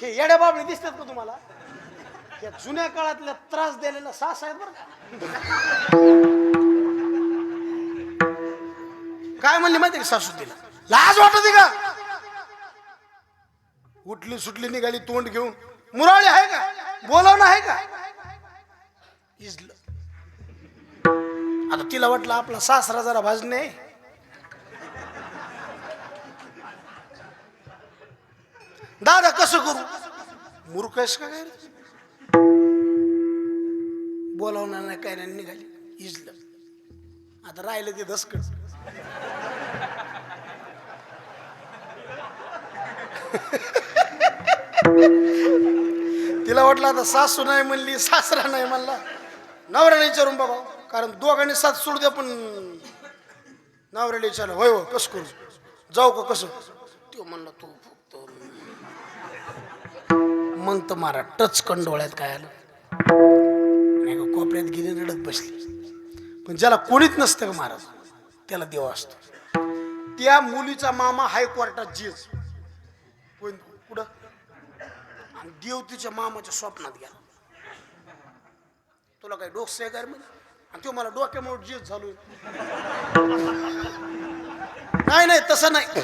हे येड्या बाबळे दिसतात का तुम्हाला? या जुन्या काळातल्या त्रास दिलेला सास आहेत बरं का. काय म्हणली माहिती का सासू तिला? लाज वाटते का? उठली सुटली निघाली तोंड घेऊन. मुराळी आहे का? बोलावणं आहे का? इजलं. आता तिला वाटलं आपला सासरा जरा भाजणे. दादा कसं करू? मूर्ख आहेस का काय? बोलावणार नाही काय नाही, निघाली. इजलं. आता राहिलं ते दसकट. तिला वाटलं आता सासू नाही म्हणली, सासरा नाही म्हणला, नवऱ्याला विचारून बघा, कारण दोघांनी साथ सोडू द्या. पण नवऱ्याला विचारलं, होय हो कसं करू, जाऊ का कसं? तो म्हणला तू फक्त. मग तर मारा टच कंडोळ्यात काय आलं नाही का, कोपऱ्यात गेली रडत बसली. पण ज्याला कोणीच नसतं का महाराज, त्याला देव असतो. त्या मुलीचा मामा हायकोर्टात जेज. कुठं? आणि देव तिच्या मामाच्या स्वप्नात गेला. तुला काय डोकं आहे काय म्हणे? आणि तो मला डोक्यामुळे जेज झालोय. नाही तसं नाही.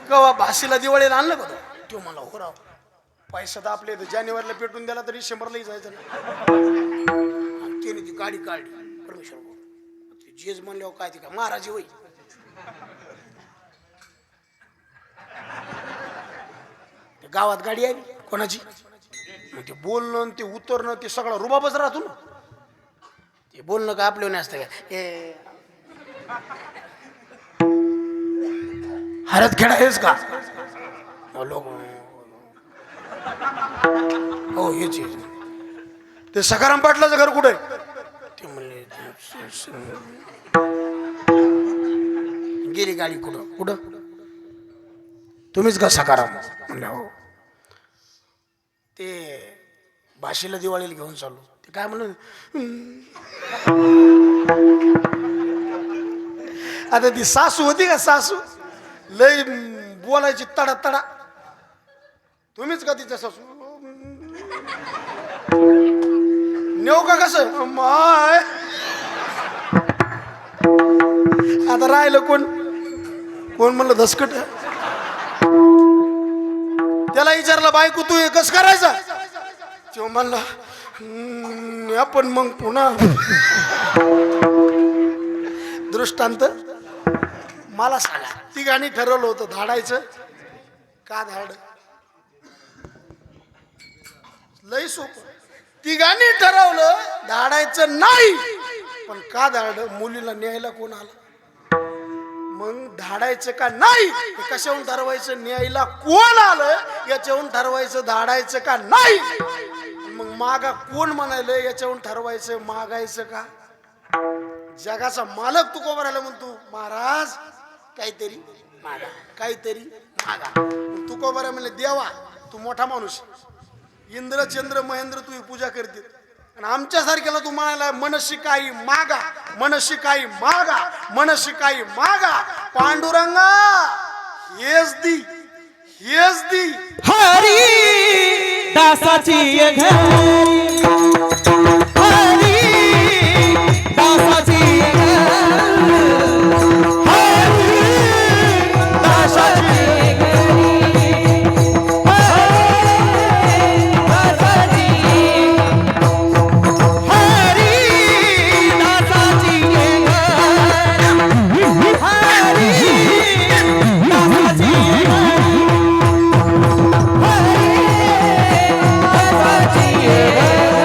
कवा भाषेला दिवाळीला आणलं का तो? मला हो राव, पैसा तर आपल्या जानेवारीला पेटून द्याला तरी डिसेंबरलाही जायचं नाही. त्याने ती गाडी काढली परमेश्वर. जेज म्हणल्यावर काय ती का महाराजी होई. गावात गाडी आली कोणाची, मग ते बोलणं ते उतरणं ते सगळं रुबाबच राहतो ना. ते बोलणं का आपल्या नाही असतं का? हरत खेळा हेच का लोक? हो हेच. ते सखाराम पाटलाचं घर कुठे? ते म्हणले गेली गाडी. कुठं? तुम्हीच का सखाराम? म्हणलं हो. ते भाषेला दिवाळीला घेऊन चालू. ते काय म्हणलं, आता ती सासू होती का? सासू लय बोलायची तडा तडा. तुम्हीच का तिच्या सासू? नेऊ का कसं? माय आता राहिलं कोण? म्हणलं दसकट. त्याला विचारलं बायको तू हे कसं करायचं? तो म्हणला आपण मग पुन्हा. दृष्टांत मला सांगा. ती गाणी ठरवलं होतं धाडायचं का? धाड लय सोपं. ती गाणी ठरवलं धाडायचं नाही, पण का धाड? मुलीला न्यायला कोण आलं? मग धाडायचं का नाही कशाहून ठरवायचं? न्यायला कोण आलं याच्याहून ठरवायचं धाडायचं का नाही. मग मागा कोण म्हणायला याच्याहून ठरवायचं मागायचं का. जगाचा मालक तू कोबरायला म्हणतो महाराज काहीतरी मागा, काहीतरी मागा. तू कोबरा म्हणले देवा तू मोठा माणूस, इंद्र चंद्र महेंद्र तू पूजा करते, आणि आमच्यासारख्याला तू म्हणायला मनशी काही मागा, मनशी काही मागा, मनशी काही मागा. पांडुरंगा हेच दी, हेच दी. हरी दासाची घरी, हरी दासाची Yeah.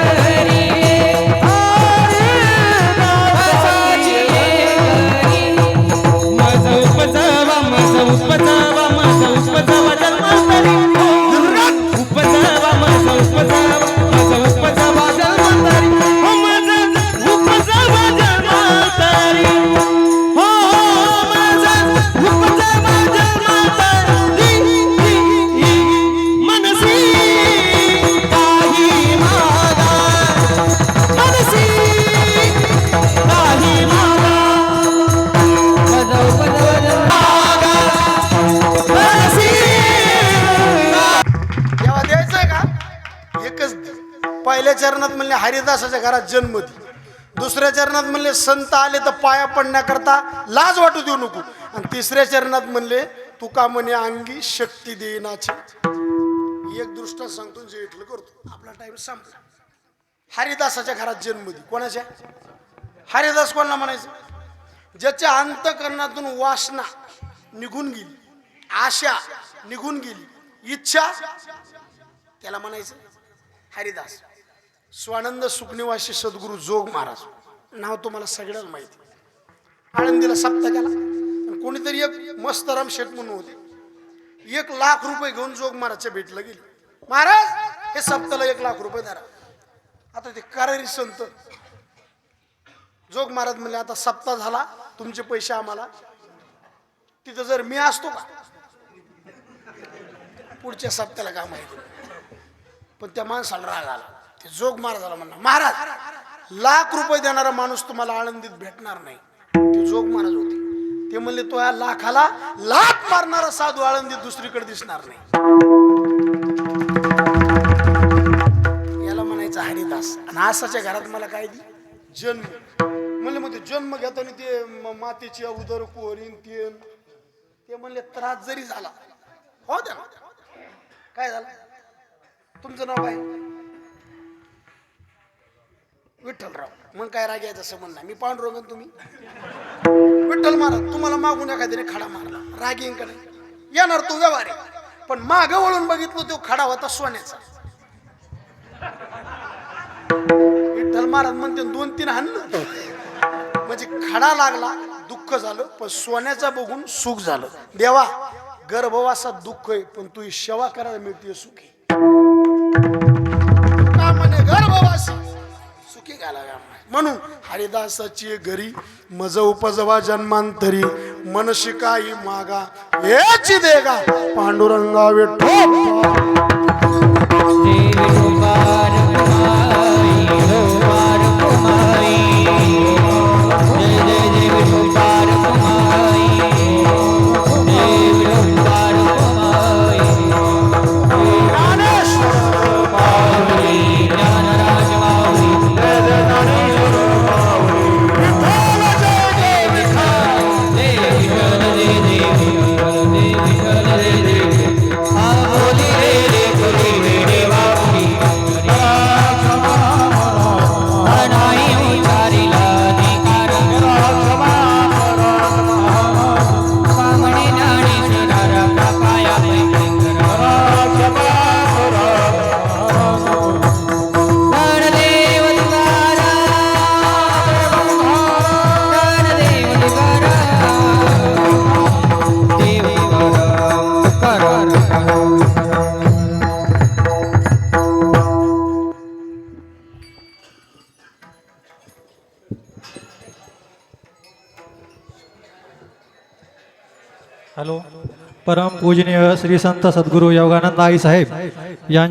चरणात म्हणले हरिदासाच्या घरात जन्म दे. दुसऱ्या चरणात म्हणले संत आले तर पाया पडण्याकरता लाज वाटू देऊ नको. आणि तिसऱ्या चरणात म्हणले तुका म्हणे अंगी शक्ती देण्याची. एक दृष्ट सांगतो जे इथलं करतो. आपला टाइम संपला. हरिदासाच्या घरात जन्म दे. कोणाच्या? हरिदास कोणाला म्हणायचं? ज्याच्या अंतकरणातून वासना निघून गेली, आशा निघून गेली, इच्छा, त्याला म्हणायचं हरिदास. स्वानंद सुखनिवासी सद्गुरू जोग महाराज नाव तुम्हाला सगळ्याच माहिती. आळंदीला सप्ताकाला कोणीतरी एक मस्तराम शेठ म्हणून होते. 1,00,000 रुपये घेऊन जोग महाराजच्या भेटला गेले. महाराज हे सप्ताला 1,00,000 रुपये धरा. आता ते करारी संत जोग महाराज म्हणले आता सप्ताह झाला, तुमचे पैसे आम्हाला. तिथं जर मी असतो का पुढच्या सप्त्याला काय माहिती. पण त्या माणसाला राग आला. ते जोग महाराजाला म्हणला महाराज 1,00,000 रुपये देणारा माणूस तुम्हाला आळंदीत भेटणार नाही. ते जोग महाराज होते. ते म्हणले तो या लाखाला लाख मारणारा साधू आळंदीत दुसरीकडे दिसणार नाही. याला म्हणायचं हरिदास. आणि आसाच्या घरात मला काय दी जन्म. म्हणले मग ते जन्म घेताना ते मातेची उदर कोरीन ते म्हणले त्रास जरी झाला हो द्या. काय झालं? तुमचं नाव काय? विठ्ठलराव. मग काय राग यायचं असं म्हणणार. मी पांडुरंग तुम्ही विठ्ठल महाराज. तुम्हाला मागून एखाद्याने खडा मारला, राग येईन का नाही? येणार तो व्यवहार आहे. पण मागं वळून बघितलं तो खडा होता सोन्याचा. विठ्ठल महाराज म्हणते 2-3 हाणलं म्हणजे खडा लागला, दुःख झालं. पण सोन्याचा बघून सुख झालं. देवा गर्भवासात दुःख आहे पण तू सेवा करायला मिळते सुखी. का म्हणे गर्भवासी सुखी घालाव्या. म्हणून हरिदासाची घरी मज उपजवा जन्मांतरी मन शिकाई मागा याची देगा पांडुरंगा विठ्ठल. हॅलो. परम पूजनीय श्री संत सद्गुरू योगानंद आई साहेब यांच्या